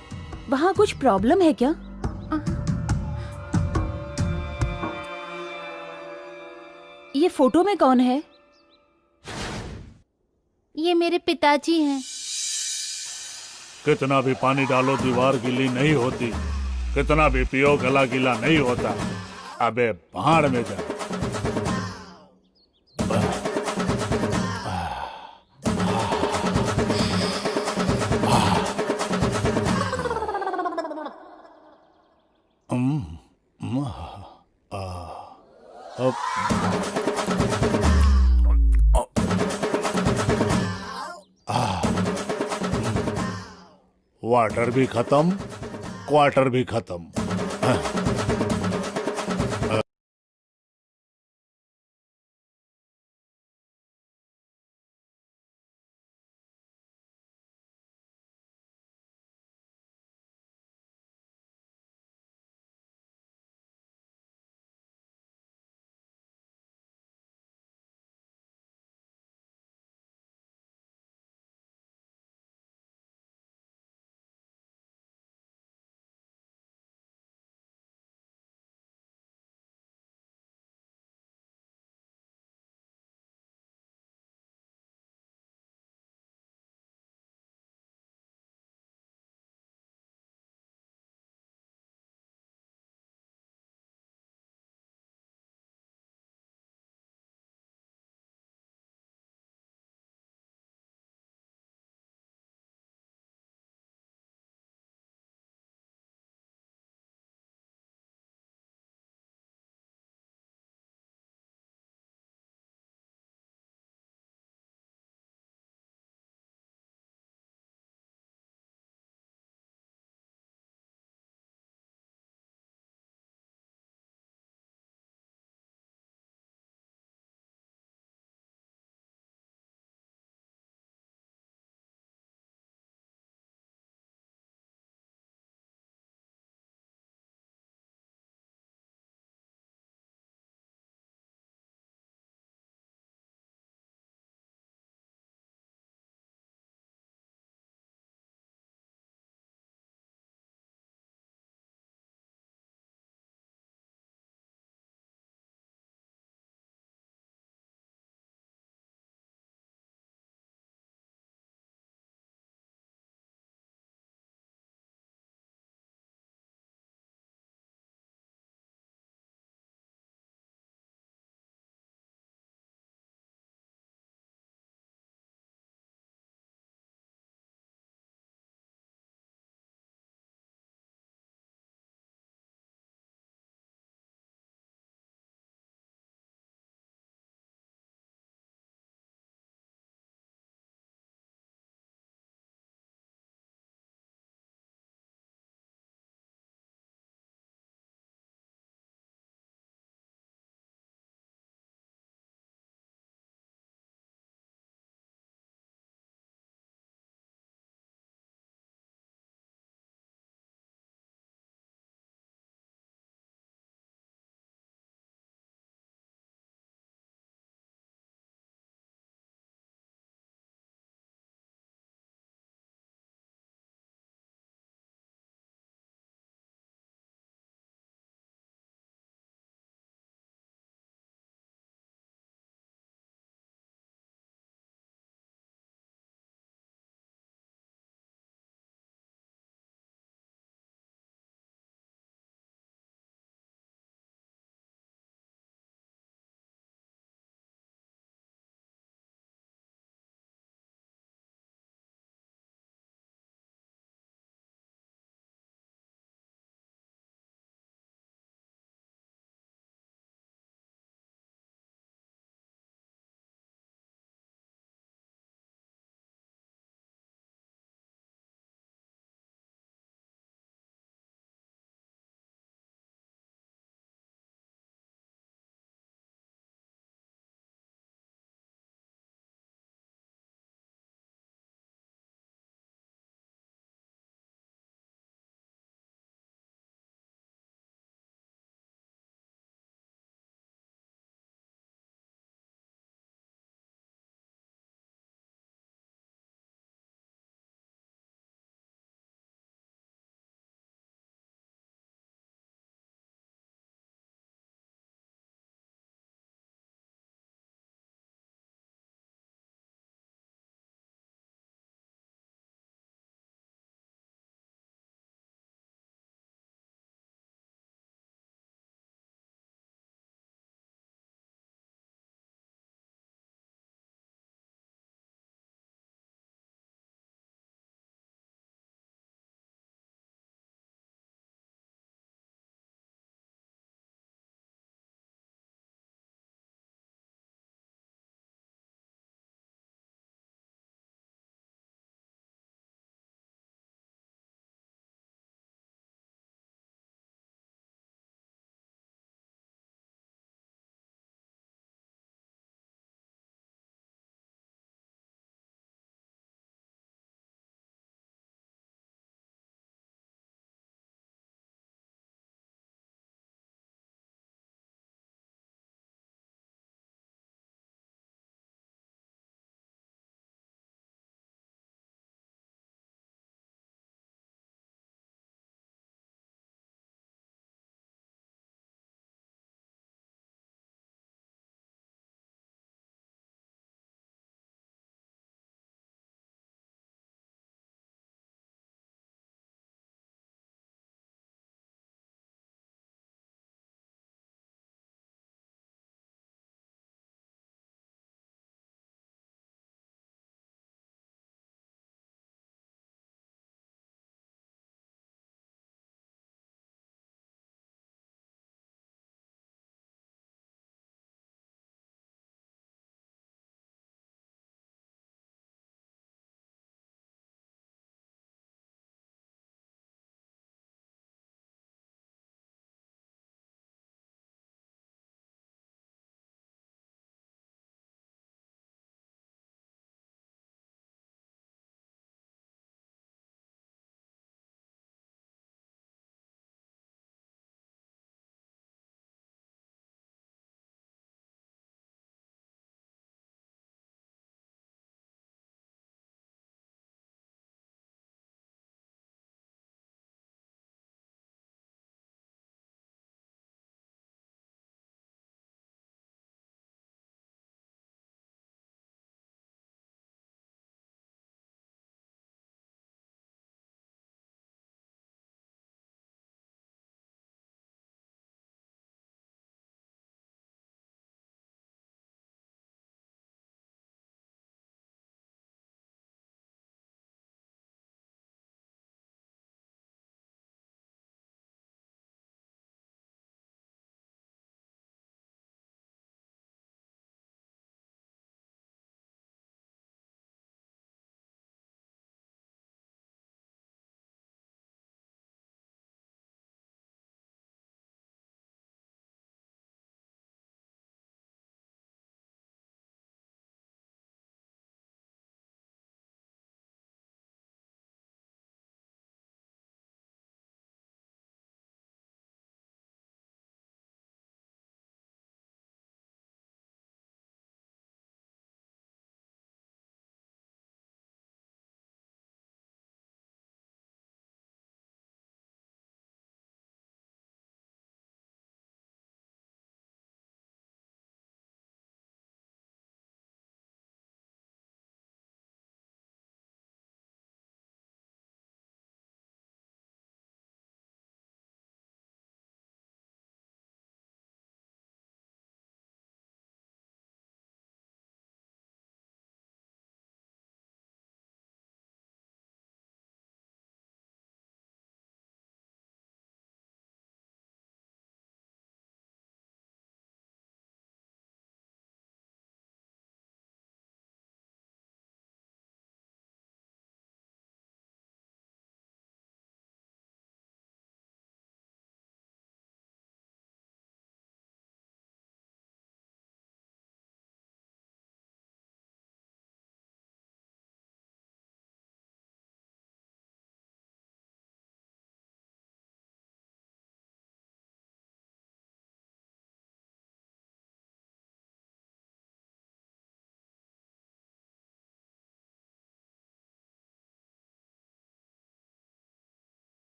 वहाँ कुछ प्रॉब्लम है क्या? ये फोटो में कौन है? ये मेरे पिताजी हैं। कितना भी पानी डालो दीवार गीली नहीं होती, कितना भी पियो गला गीला नहीं होता। अबे भाड़ में जा। वाटर भी खत्म, क्वार्टर भी खत्म।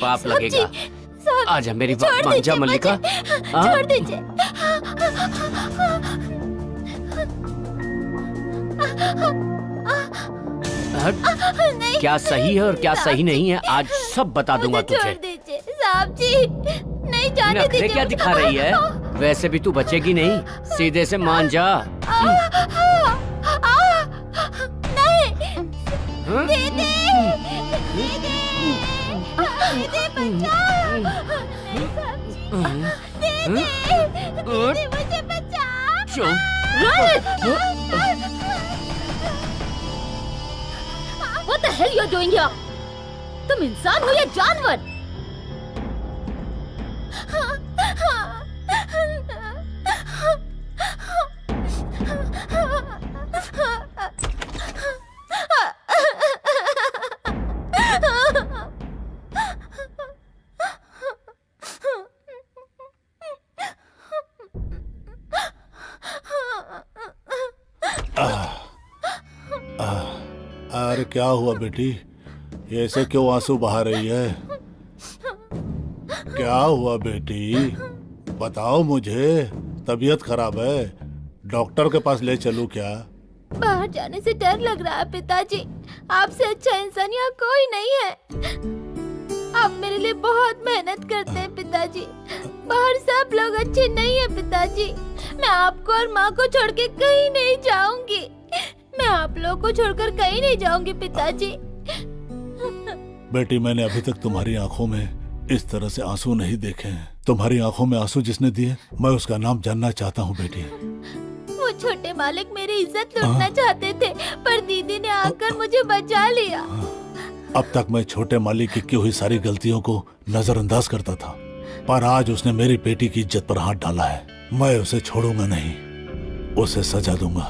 पाप लगेगा। साहब, आजा मेरी छोड़ बात मान जा दीजिए मल्लिका। मुझे, हाँ? छोड़ दीजिए। नहीं, क्या सही है और क्या सही नहीं है आज सब बता दूंगा मुझे छोड़ तुझे। दीजिए साहब जी, नहीं जाने नखरे दीजिए क्या मुझे। दिखा रही है? वैसे भी तू बचेगी नहीं, सीधे से मान जा। नहीं, हाँ? दीदी, दीदी, दीदी बचाओ, दीदी, दीदी मुझे बचाओ। चुप। What the hell you're doing here? तुम इंसान हो या जानवर? अरे क्या हुआ बेटी, ऐसे क्यों आंसू बहा रही है? क्या हुआ बेटी, बताओ मुझे। तबीयत खराब है, डॉक्टर के पास ले चलूं क्या? बाहर जाने से डर लग रहा है पिताजी। आपसे अच्छा इंसान यहाँ कोई नहीं है। आप मेरे लिए बहुत मेहनत करते हैं पिताजी। बाहर सब लोग अच्छे नहीं है पिताजी। मैं आपको और माँ को छोड़ के कहीं नहीं जाऊंगी। मैं आप लोगों को छोड़कर कहीं नहीं जाऊंगी पिताजी। बेटी, मैंने अभी तक तुम्हारी आंखों में इस तरह से आंसू नहीं देखे हैं। तुम्हारी आंखों में आंसू जिसने दिए, मैं उसका नाम जानना चाहता हूँ बेटी। वो छोटे मालिक मेरी इज्जत लूटना चाहते थे, पर दीदी ने आकर मुझे बचा लिया। अब तक मैं छोटे मालिक की हुई सारी गलतियों को नजरअंदाज करता था, पर आज उसने मेरी बेटी की इज्जत पर हाथ डाला है। मैं उसे छोड़ूंगा नहीं, उसे सजा दूंगा।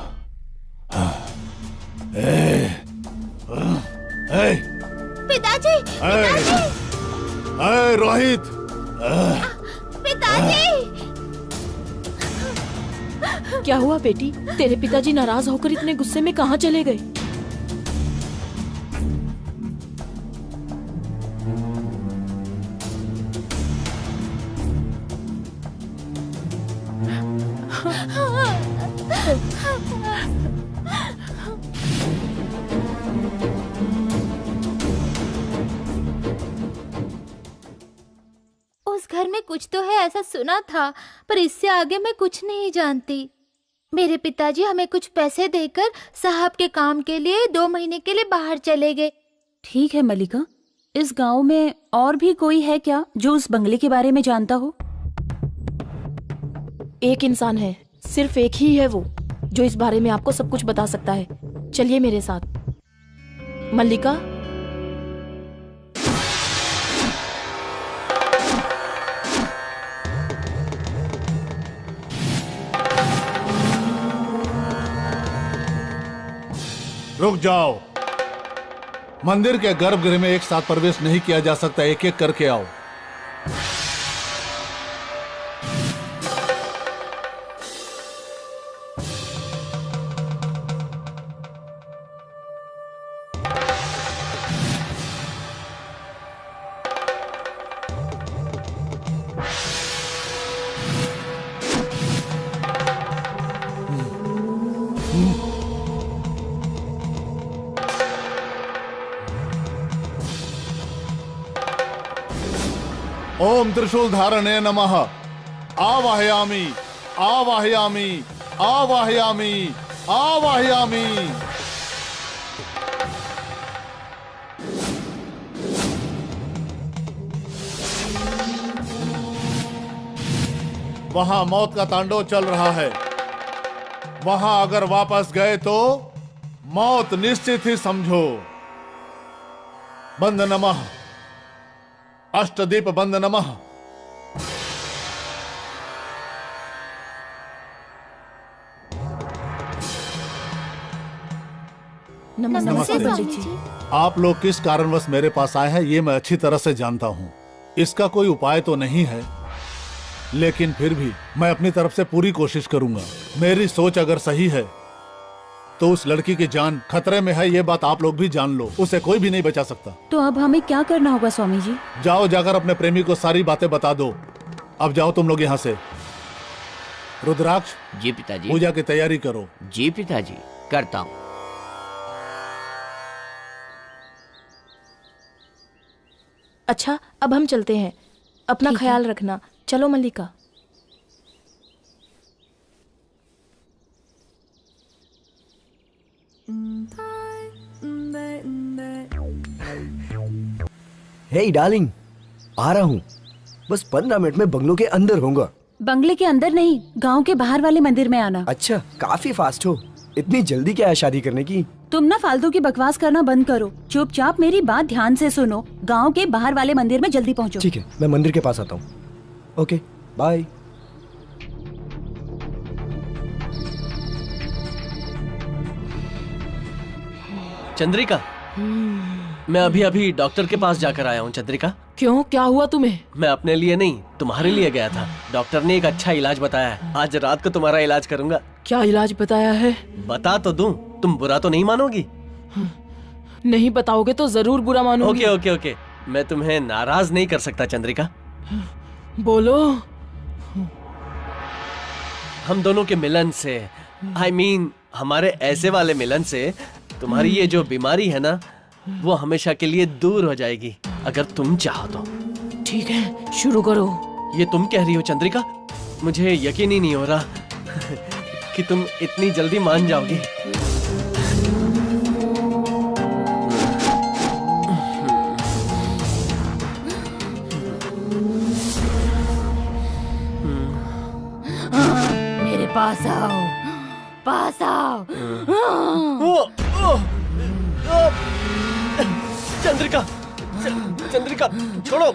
पिताजी, पिताजी, रोहित, पिताजी। क्या हुआ बेटी? तेरे पिताजी नाराज होकर इतने गुस्से में कहाँ चले गए? उस घर में कुछ तो है ऐसा सुना था, पर इससे आगे मैं कुछ नहीं जानती। मेरे पिताजी हमें कुछ पैसे देकर साहब के काम के लिए 2 महीने के लिए बाहर चले गए। ठीक है मल्लिका, इस गांव में और भी कोई है क्या जो उस बंगले के बारे में जानता हो? एक इंसान है, सिर्फ एक ही है वो, जो इस बारे में आपको सब कुछ बता सकता है। चलिए मेरे साथ। मल्लिका, रुक जाओ। मंदिर के गर्भगृह में एक साथ प्रवेश नहीं किया जा सकता, एक एक करके आओ। ओम त्रिशूल धारणे नमः। आवाहयामि, आवाहयामि, आवाहयामि, आवाहयामि। वहां मौत का तांडव चल रहा है। वहां अगर वापस गए तो मौत निश्चित ही समझो। बंद नमः, अष्टदीप बंद नमः। नमस्ते पंडित स्वामी जी। आप लोग किस कारणवश मेरे पास आए हैं ये मैं अच्छी तरह से जानता हूँ। इसका कोई उपाय तो नहीं है, लेकिन फिर भी मैं अपनी तरफ से पूरी कोशिश करूंगा। मेरी सोच अगर सही है तो उस लड़की की जान खतरे में है, ये बात आप लोग भी जान लो। उसे कोई भी नहीं बचा सकता। तो अब हमें क्या करना होगा स्वामी जी? जाओ, जाकर अपने प्रेमी को सारी बातें बता दो। अब जाओ तुम लोग यहाँ से। रुद्राक्ष, जी पिताजी। पूजा की तैयारी करो। जी पिताजी, करता हूँ। अच्छा, अब हम चलते हैं। अपना ठीक है। ख्याल रखना। चलो मल्लिका। हे डार्लिंग, आ रहा हूँ। बस 15 मिनट में बंगलों के अंदर होऊंगा। बंगले के अंदर नहीं, गांव के बाहर वाले मंदिर में आना। अच्छा, काफी फास्ट हो। इतनी जल्दी क्या है शादी करने की? तुम ना फालतू की बकवास करना बंद करो, चुपचाप मेरी बात ध्यान से सुनो। गांव के बाहर वाले मंदिर में जल्दी पहुंचो। ठीक है, मैं मंदिर के पास आता हूँ। Okay, bye. चंद्रिका, मैं अभी अभी डॉक्टर के पास जाकर आया हूँ। चंद्रिका, क्यों, क्या हुआ तुम्हें? मैं अपने लिए नहीं, तुम्हारे लिए गया था। डॉक्टर ने एक अच्छा इलाज बताया है। आज रात को तुम्हारा इलाज करूंगा। क्या इलाज बताया है? बता तो दूं, तुम बुरा तो नहीं मानोगी? नहीं बताओगे तो जरूर बुरा मानूंगी। ओके ओके ओके, मैं तुम्हें नाराज नहीं कर सकता चंद्रिका। बोलो। हम दोनों के मिलन से, I mean, हमारे ऐसे वाले मिलन से तुम्हारी ये जो बीमारी है ना, वो हमेशा के लिए दूर हो जाएगी, अगर तुम चाहो तो। ठीक है, शुरू करो। ये तुम कह रही हो चंद्रिका? मुझे यकीन ही नहीं हो रहा कि तुम इतनी जल्दी मान जाओगी। मेरे पास आओ, पास आओ। चंद्रिका, चंद्रिका, छोड़ो,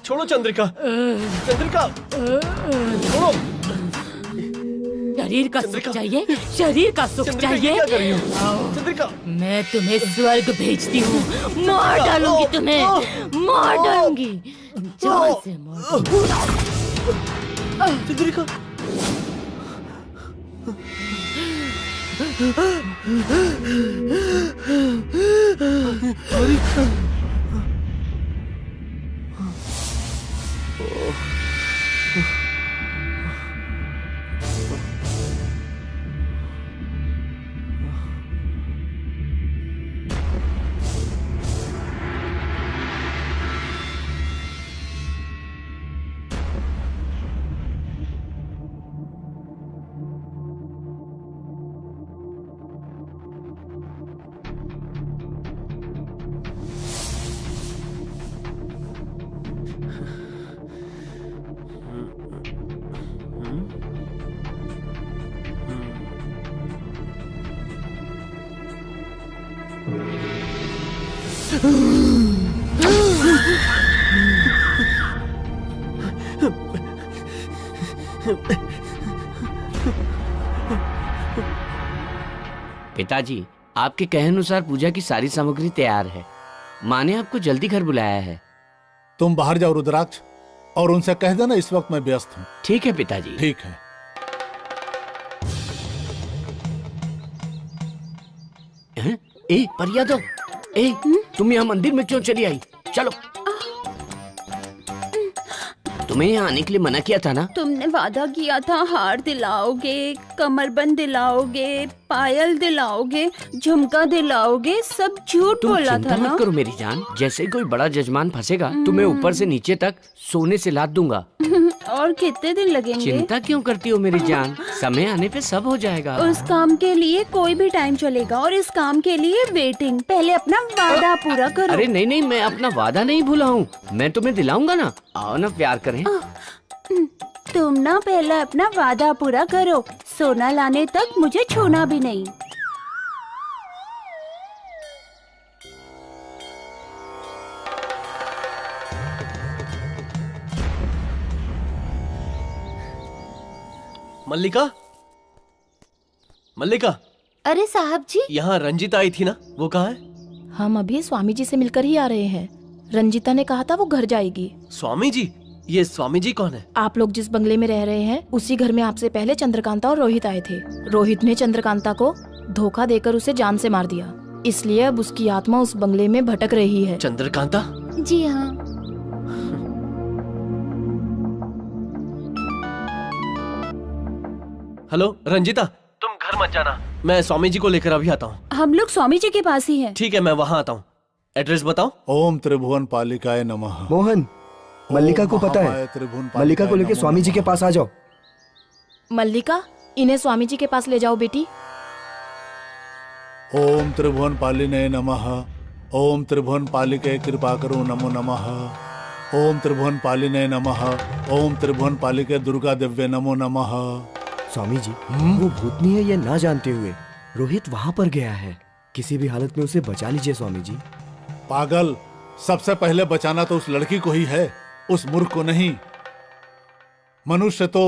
छोड़ो चंद्रिका, चंद्रिका, छोड़ो। शरीर का सुख चाहिए, शरीर का सुख चंद्रिका, ये चाहिए। क्या कर रही हो? चंद्रिका, मैं तुम्हें स्वर्ग भेजती हूँ। मार डालूंगी तुम्हें, मार डालूंगी। जान से मार दूंगी। चंद्रिका, पिताजी, आपके कहे अनुसार पूजा की सारी सामग्री तैयार है। माँ ने आपको जल्दी घर बुलाया है। तुम बाहर जाओ रुद्राक्ष, और उनसे कह देना इस वक्त मैं व्यस्त हूँ। ठीक है पिताजी। ठीक है। हैं? ए परिया दो, ए तुम यहाँ मंदिर में क्यों चली आई? चलो। तुम्हें यहाँ आने के लिए मना किया था ना? तुमने वादा किया था हार दिलाओगे, कमरबंद दिलाओगे, पायल दिलाओगे, झुमका दिलाओगे, सब झूठ तुम बोला चिंता था ना। मत करो मेरी जान। जैसे ही कोई बड़ा जजमान फंसेगा, तुम्हें ऊपर से नीचे तक सोने से लाद दूंगा। और कितने दिन लगेंगे? चिंता क्यों करती हो मेरी जान? समय आने पे सब हो जाएगा। उस काम के लिए कोई भी टाइम चलेगा, और इस काम के लिए वेटिंग। पहले अपना वादा पूरा करो। अरे नहीं नहीं, मैं अपना वादा नहीं भूला हूँ। मैं तुम्हें दिलाऊंगा ना। आओ ना, प्यार करें। तुम ना पहले अपना वादा पूरा करो। सोना लाने तक मुझे छूना भी नहीं। मल्लिका, मल्लिका, अरे साहब जी, यहाँ रंजीता आई थी ना, वो कहाँ है? हम अभी स्वामी जी से मिलकर ही आ रहे हैं। रंजीता ने कहा था वो घर जाएगी। स्वामी जी? ये स्वामी जी कौन है? आप लोग जिस बंगले में रह रहे हैं, उसी घर में आपसे पहले चंद्रकांता और रोहित आए थे। रोहित ने चंद्रकांता को धोखा देकर उसे जान से मार दिया, इसलिए अब उसकी आत्मा उस बंगले में भटक रही है। चंद्रकांता, जी हाँ। हेलो रंजिता, तुम घर मत जाना, मैं स्वामी जी को लेकर अभी आता हूँ। हम लोग स्वामी जी के पास ही हैं। ठीक है, मैं वहाँ आता हूँ। एड्रेस बताओ। ओम त्रिभुवन पालिकाय नमः। मोहन, मल्लिका को पता महामाया है, त्रिभुवन मल्लिका को पालिकाय लेके नमो स्वामी जी के नमः। पास आ जाओ। मल्लिका, इन्हें स्वामी जी के पास ले जाओ बेटी। ओम त्रिभुवन पालिने नमः। ओम त्रिभुवन पालिके कृपा करो नमो नमः। ओम त्रिभुवन पालिने नमः। ओम त्रिभुवन पालिके दुर्गा दिव्य नमो नमः। स्वामी जी, वो भूतनी है ये ना जानते हुए रोहित वहाँ पर गया है, किसी भी हालत में उसे बचा लीजिए स्वामी जी। पागल, सबसे पहले बचाना तो उस लड़की को ही है, उस मूर्ख को नहीं। मनुष्य तो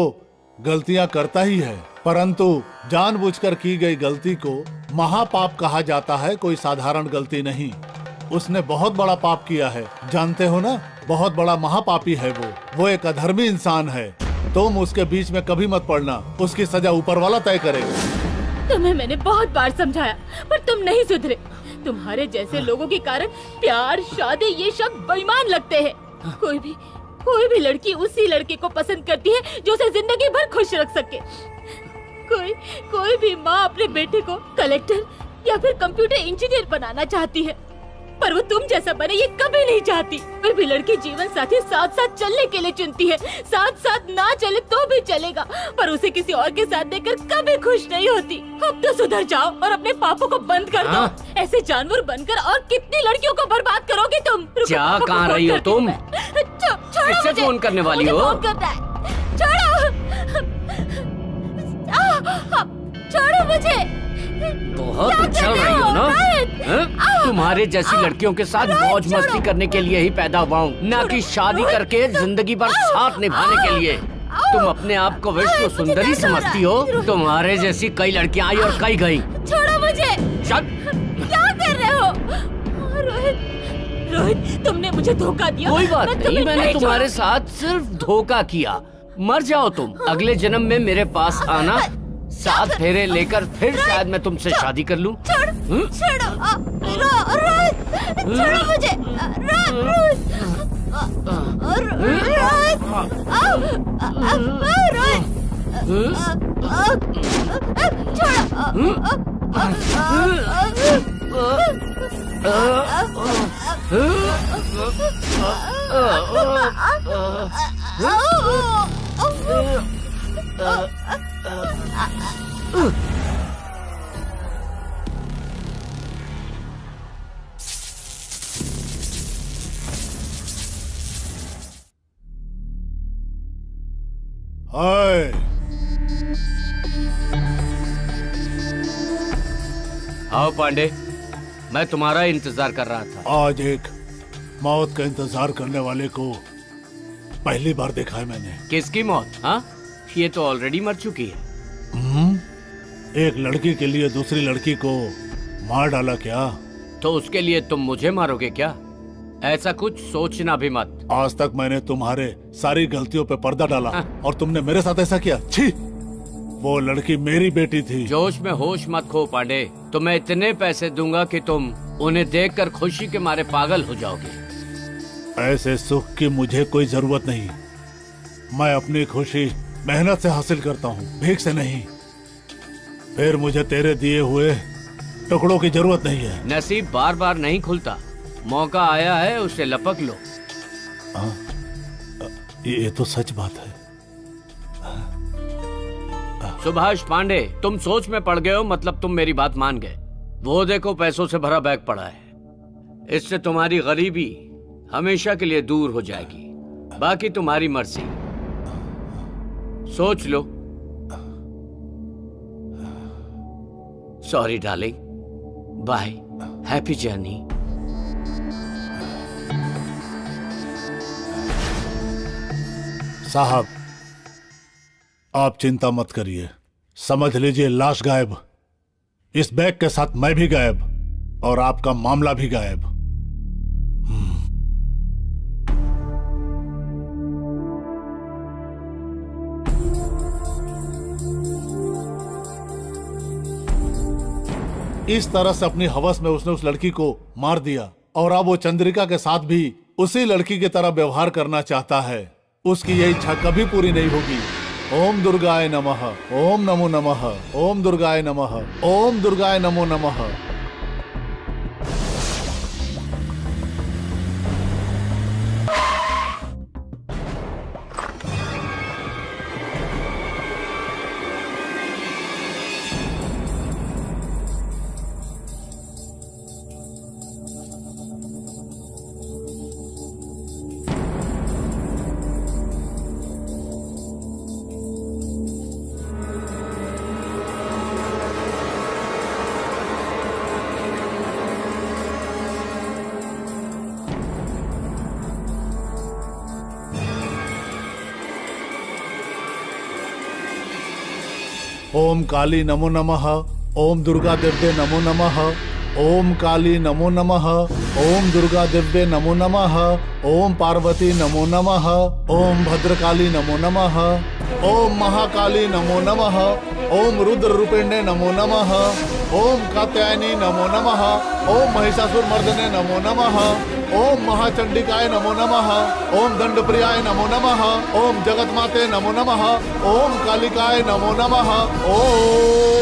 गलतियां करता ही है, परंतु जानबूझकर की गई गलती को महापाप कहा जाता है, कोई साधारण गलती नहीं। उसने बहुत बड़ा पाप किया है, जानते हो ना, बहुत बड़ा महापापी है वो एक अधर्मी इंसान है। तुम उसके बीच में कभी मत पड़ना, उसकी सजा ऊपर वाला तय करेगा। तुम्हें मैंने बहुत बार समझाया पर तुम नहीं सुधरे। तुम्हारे जैसे लोगों के कारण प्यार, शादी ये शब्द बेईमान लगते हैं। कोई भी लड़की उसी लड़के को पसंद करती है जो उसे जिंदगी भर खुश रख सके। कोई भी माँ अपने बेटे को कलेक्टर या फिर कंप्यूटर इंजीनियर बनाना चाहती है, पर वो तुम जैसा बने ये कभी नहीं चाहती। फिर भी लड़की जीवन साथी साथ साथ चलने के लिए चुनती है। साथ साथ ना चले तो भी चलेगा, पर उसे किसी और के साथ देखकर कभी खुश नहीं होती। अब तो सुधर जाओ और अपने पापों को बंद कर दो। ऐसे जानवर बनकर और कितनी लड़कियों को बर्बाद करोगे तुम। क्या कहाँ रही हो तुम? किससे फोन करने वाली हो? फोन करना है। छोड़ो मुझे। बहुत उछल रही हो ना? हैं? तुम्हारे जैसी लड़कियों के साथ मौज मस्ती करने के लिए ही पैदा हुआ हूँ, ना कि शादी करके जिंदगी भर साथ निभाने के लिए। तुम अपने आप को विश्व सुंदरी समझती हो? तुम्हारे जैसी कई लड़कियां आई और कई गई। छोड़ो मुझे। क्या कर रहे हो? रोहित, तुमने मुझे धोखा दिया। कोई बात नहीं, मैंने तुम्हारे साथ सिर्फ धोखा किया। मर जाओ तुम, अगले जन्म में मेरे पास आना, 7 फेरे लेकर फिर शायद मैं तुमसे शादी कर लूं। छोड़ो मुझे। हाय, आओ पांडे, मैं तुम्हारा इंतजार कर रहा था। आज एक मौत का इंतजार करने वाले को पहली बार देखा है मैंने। किसकी मौत? हाँ, ये तो ऑलरेडी मर चुकी है। एक लड़की के लिए दूसरी लड़की को मार डाला क्या? तो उसके लिए तुम मुझे मारोगे क्या? ऐसा कुछ सोचना भी मत। आज तक मैंने तुम्हारे सारी गलतियों पे पर्दा डाला और तुमने मेरे साथ ऐसा किया। छी! वो लड़की मेरी बेटी थी। जोश में होश मत खो पांडे, तो मैं इतने पैसे दूंगा कि तुम उन्हें देखकर खुशी के मारे पागल हो जाओगे। ऐसे सुख की मुझे कोई जरूरत नहीं। मैं अपनी खुशी मेहनत से हासिल करता हूँ, भीख से नहीं। फिर मुझे तेरे दिए हुए टुकड़ों की जरूरत नहीं है। नसीब बार बार नहीं खुलता, मौका आया है उसे लपक लो। ये तो सच बात है। सुभाष पांडे, तुम सोच में पड़ गए हो, मतलब तुम मेरी बात मान गए। वो देखो पैसों से भरा बैग पड़ा है, इससे तुम्हारी गरीबी हमेशा के लिए दूर हो जाएगी। बाकी तुम्हारी मर्जी, सोच लो। Sorry darling, bye, happy journey. साहब, आप चिंता मत करिए, समझ लीजिए लाश गायब, इस बैग के साथ मैं भी गायब और आपका मामला भी गायब। इस तरह से अपनी हवस में उसने उस लड़की को मार दिया और अब वो चंद्रिका के साथ भी उसी लड़की की तरह व्यवहार करना चाहता है। उसकी यह इच्छा कभी पूरी नहीं होगी। ओम दुर्गाय नमः, ओम नमो नमः, ओम दुर्गाय नमः, ओम दुर्गाय नमो नमः। ओम काली नमो नमः, ओम दुर्गा दिव्ये नमो नमः, ओम काली नमो नमः, ओम दुर्गा दिव्ये नमो नमः, ओम पार्वती नमो नमः, ओम भद्रकाली नमो नमः, ओम महाकाली नमो नमः, ओम रुद्र रूपिण्ये नमो नमः, ओम कात्यायनी नमो नमः, ओम महिषासुर मर्दने नमो नमः, ओम महाचंडिकाय नमो नमः, ओम दंडप्रियाय नमो नमः, ओम जगतमाते नमो नमः, ओम कालिकाय नमो नमः। ओम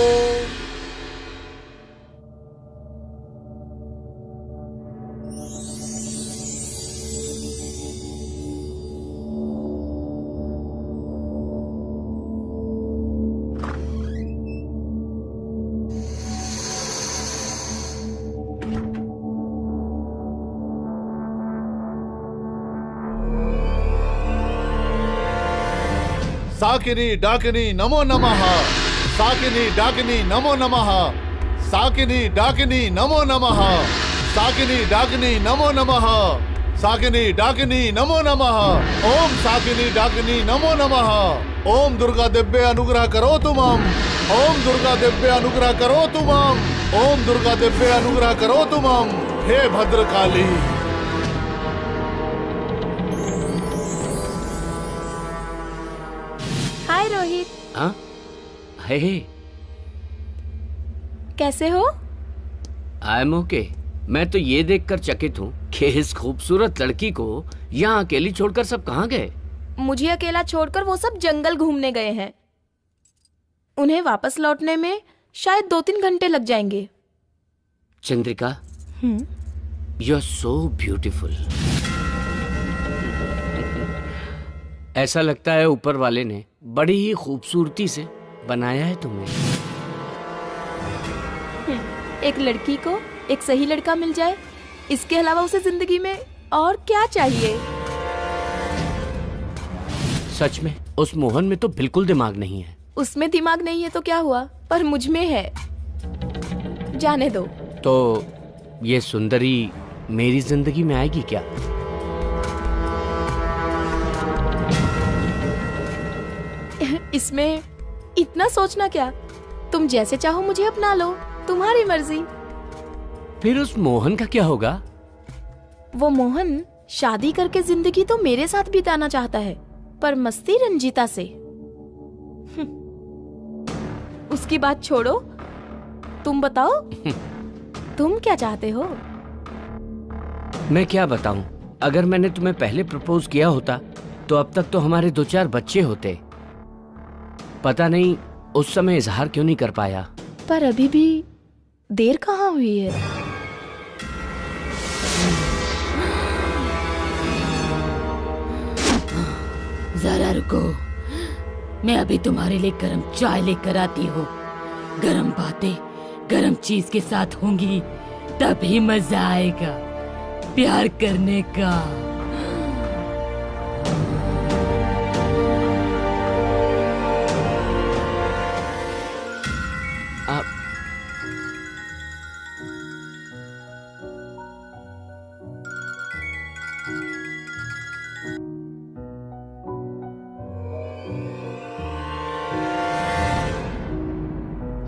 साकिनी डाकिनी नमो नमः, साकिनी डाकिनी नमो नमः, साकिनी डाकिनी नमो नमः, साकिनी डाकिनी नमो नमः, साकिनी डाकिनी नमो नमः, ओम साकिनी डाकिनी नमो नमः। ओम दुर्गा दिव्य अनुग्रह करो तुमम, ओम दुर्गा दिव्य अनुग्रह करो तुमम, ओम दुर्गा दिव्य अनुग्रह करो तुमम। हे भद्रकाली। हाय रोहित। हाँ? हे कैसे हो? I am okay. मैं तो ये देखकर चकित हूँ कि इस खूबसूरत लड़की को यहाँ अकेली छोड़कर सब कहाँ गए। मुझे अकेला छोड़कर वो सब जंगल घूमने गए हैं। उन्हें वापस लौटने में शायद 2-3 घंटे लग जाएंगे। Chandrika, you are so beautiful. ऐसा लगता है ऊपर वाले ने बड़ी ही खूबसूरती से बनाया है तुम्हें। एक लड़की को एक सही लड़का मिल जाए, इसके अलावा उसे जिंदगी में और क्या चाहिए? सच में उस मोहन में तो बिल्कुल दिमाग नहीं है। उसमें दिमाग नहीं है तो क्या हुआ, पर मुझ में है। जाने दो। तो ये सुंदरी मेरी जिंदगी में आएगी क्या? इसमें इतना सोचना क्या? तुम जैसे चाहो मुझे अपना लो, तुम्हारी मर्जी। फिर उस मोहन का क्या होगा? वो मोहन शादी करके जिंदगी तो मेरे साथ बिताना चाहता है, पर मस्ती रंजीता से। उसकी बात छोड़ो, तुम बताओ तुम क्या चाहते हो? मैं क्या बताऊं? अगर मैंने तुम्हें पहले प्रपोज किया होता तो अब तक तो हमारे 2-4 बच्चे होते। पता नहीं उस समय इजहार क्यों नहीं कर पाया। पर अभी भी देर कहाँ हुई है? जरा रुको, मैं अभी तुम्हारे लिए गरम चाय लेकर आती हूँ। गरम बातें गरम चीज के साथ होंगी, तभी मजा आएगा प्यार करने का।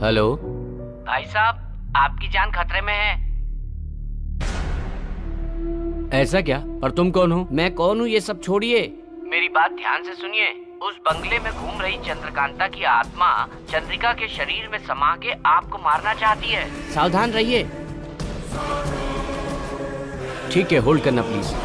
हेलो भाई साहब, आपकी जान खतरे में है। ऐसा क्या? और तुम कौन हो? मैं कौन हूँ ये सब छोड़िए। मेरी बात ध्यान से सुनिए। उस बंगले में घूम रही चंद्रकांता की आत्मा चंद्रिका के शरीर में समा के आपको मारना चाहती है। सावधान रहिए। ठीक है, होल्ड करना प्लीज।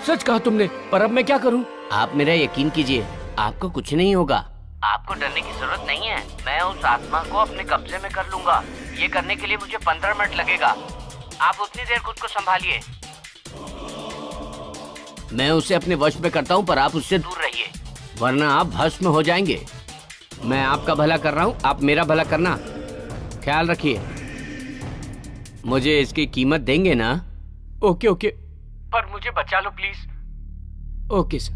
सच कहा तुमने, पर अब मैं क्या करूं? आप मेरा यकीन कीजिए, आपको कुछ नहीं होगा। आपको डरने की जरूरत नहीं है। मैं उस आत्मा को अपने कब्जे में कर लूंगा। ये करने के लिए मुझे 15 मिनट लगेगा। आप उतनी देर खुद को संभालिए। मैं उसे अपने वश में करता हूं, पर आप उससे दूर रहिए, वरना आप भस्म हो जाएंगे। मैं आपका भला कर रहा हूं, आप मेरा भला करना। ख्याल रखिए। मुझे इसकी कीमत देंगे ना? ओके ओके, पर मुझे बचा लो प्लीज। Okay sir.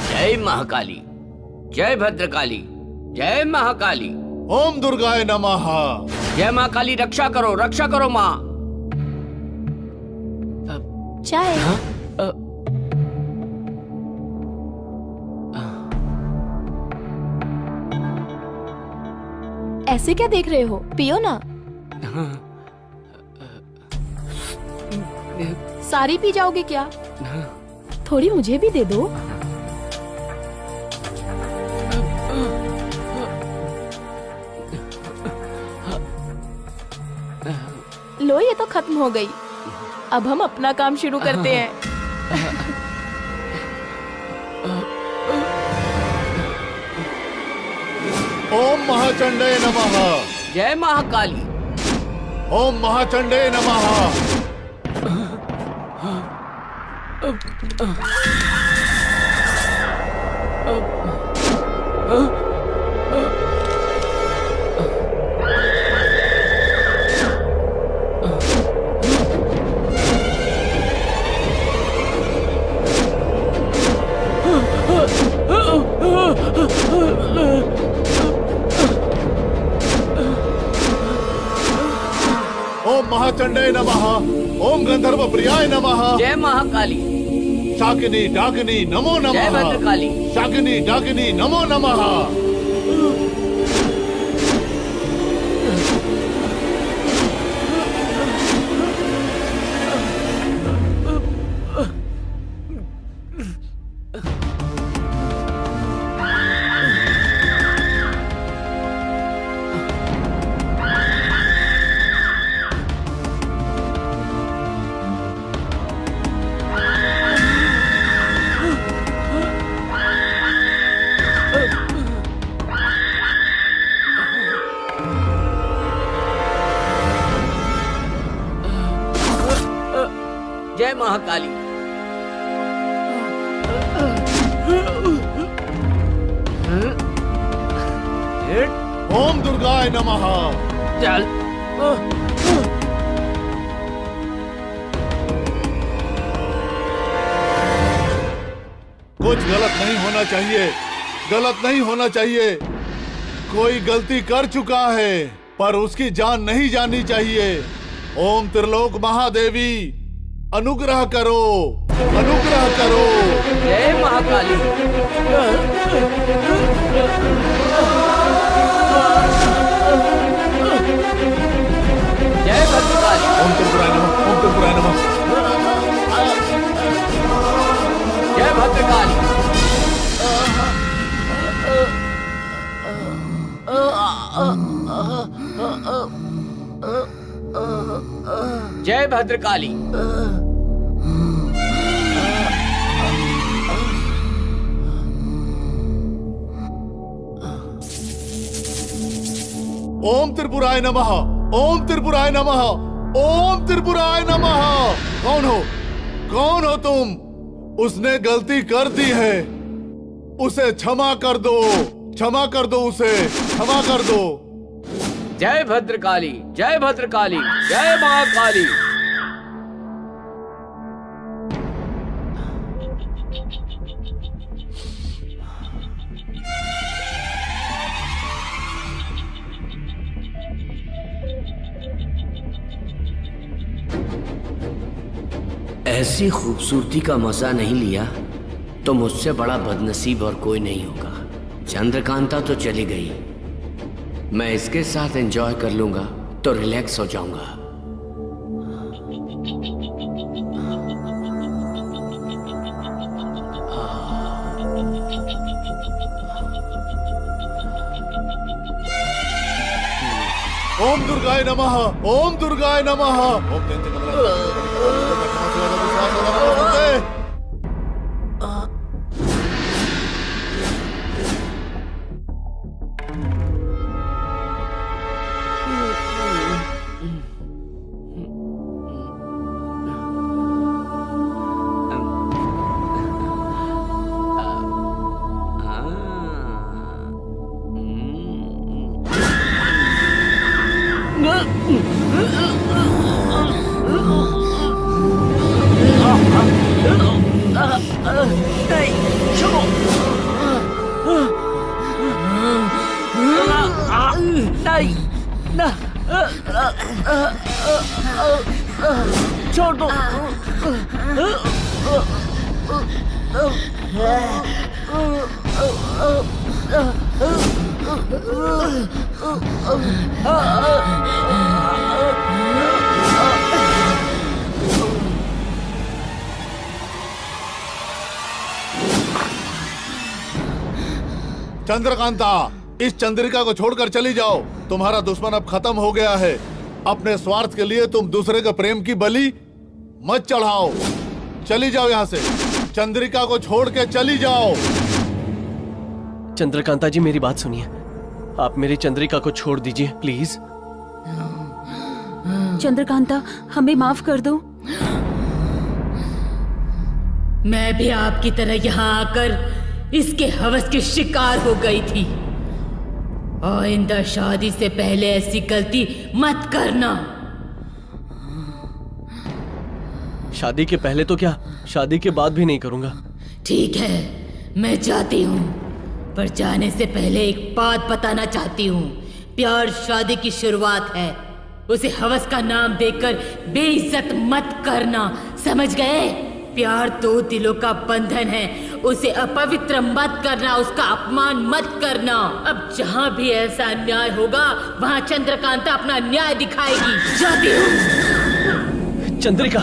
जय महाकाली, जय भद्रकाली, जय महाकाली। ओम दुर्गाय नमः। जय माँ काली, रक्षा करो माँ। चाय। ऐसे क्या देख रहे हो, पियो ना। सारी पी जाओगे क्या? थोड़ी मुझे भी दे दो। लो, ये तो खत्म हो गई। अब हम अपना काम शुरू करते हैं। ओम महाचंडे नमः। जय महाकाली। ओम महाचंडे नमः। ओम महाचंडे नमः। ओम गंधर्व प्रियाय नमः। जय महाकाली। शाकिनी डाकिनी नमो नमः। जय भद्रकाली। शाकिनी डाकिनी नमो नमः। जय महाकाली। ओम दुर्गाय नमः। चल। कुछ गलत नहीं होना चाहिए, गलत नहीं होना चाहिए। कोई गलती कर चुका है, पर उसकी जान नहीं जानी चाहिए। ओम त्रिलोक महादेवी अनुग्रह करो, अनुग्रह करो। जय महाकाली। जय भद्रकाली। ओम त्रिपुराय नमः। ओम त्रिपुराय नमः। जय भद्रकाली। जय भद्रकाली। ओम त्रिपुराय नमः। ओम त्रिपुराय नमः। ओम त्रिपुराय नमः। कौन हो, कौन हो तुम? उसने गलती कर दी है, उसे क्षमा कर दो, क्षमा कर दो, उसे क्षमा कर दो। जय भद्रकाली, जय भद्रकाली, जय महाकाली। ऐसी खूबसूरती का मजा नहीं लिया तो मुझसे बड़ा बदनसीब और कोई नहीं होगा। चंद्रकांता तो चली गई, मैं इसके साथ एंजॉय कर लूंगा तो रिलैक्स हो जाऊंगा। ओम दुर्गाय नमः, ओम दुर्गाय नमः। ओम जयंती छोड़ दो। चंद्रकांता, इस चंद्रिका को छोड़कर चली जाओ। तुम्हारा दुश्मन अब खत्म हो गया है। अपने स्वार्थ के लिए तुम दूसरे के प्रेम की बलि मत चढ़ाओ। चली जाओ यहाँ से। चंद्रिका को छोड़ के चली जाओ। चंद्रकांता जी, मेरी बात सुनिए। आप मेरी चंद्रिका को छोड़ दीजिए प्लीज। चंद्रकांता, हमें माफ कर दो। मैं भी आपकी तरह यहाँ आकर इसके हवस की शिकार हो गई थी। आइंदा शादी से पहले ऐसी गलती मत करना। शादी के पहले तो क्या, शादी के बाद भी नहीं करूंगा। ठीक है, मैं जाती हूँ, पर जाने से पहले एक बात बताना चाहती हूँ। प्यार शादी की शुरुआत है, उसे हवस का नाम देकर बेइज्जत मत करना, समझ गए? प्यार दो दिलों का बंधन है, उसे अपवित्र मत करना, उसका अपमान मत करना। अब जहाँ भी ऐसा अन्याय होगा वहाँ चंद्रकांता अपना न्याय दिखाएगी। जाती हूँ। चंद्रिका,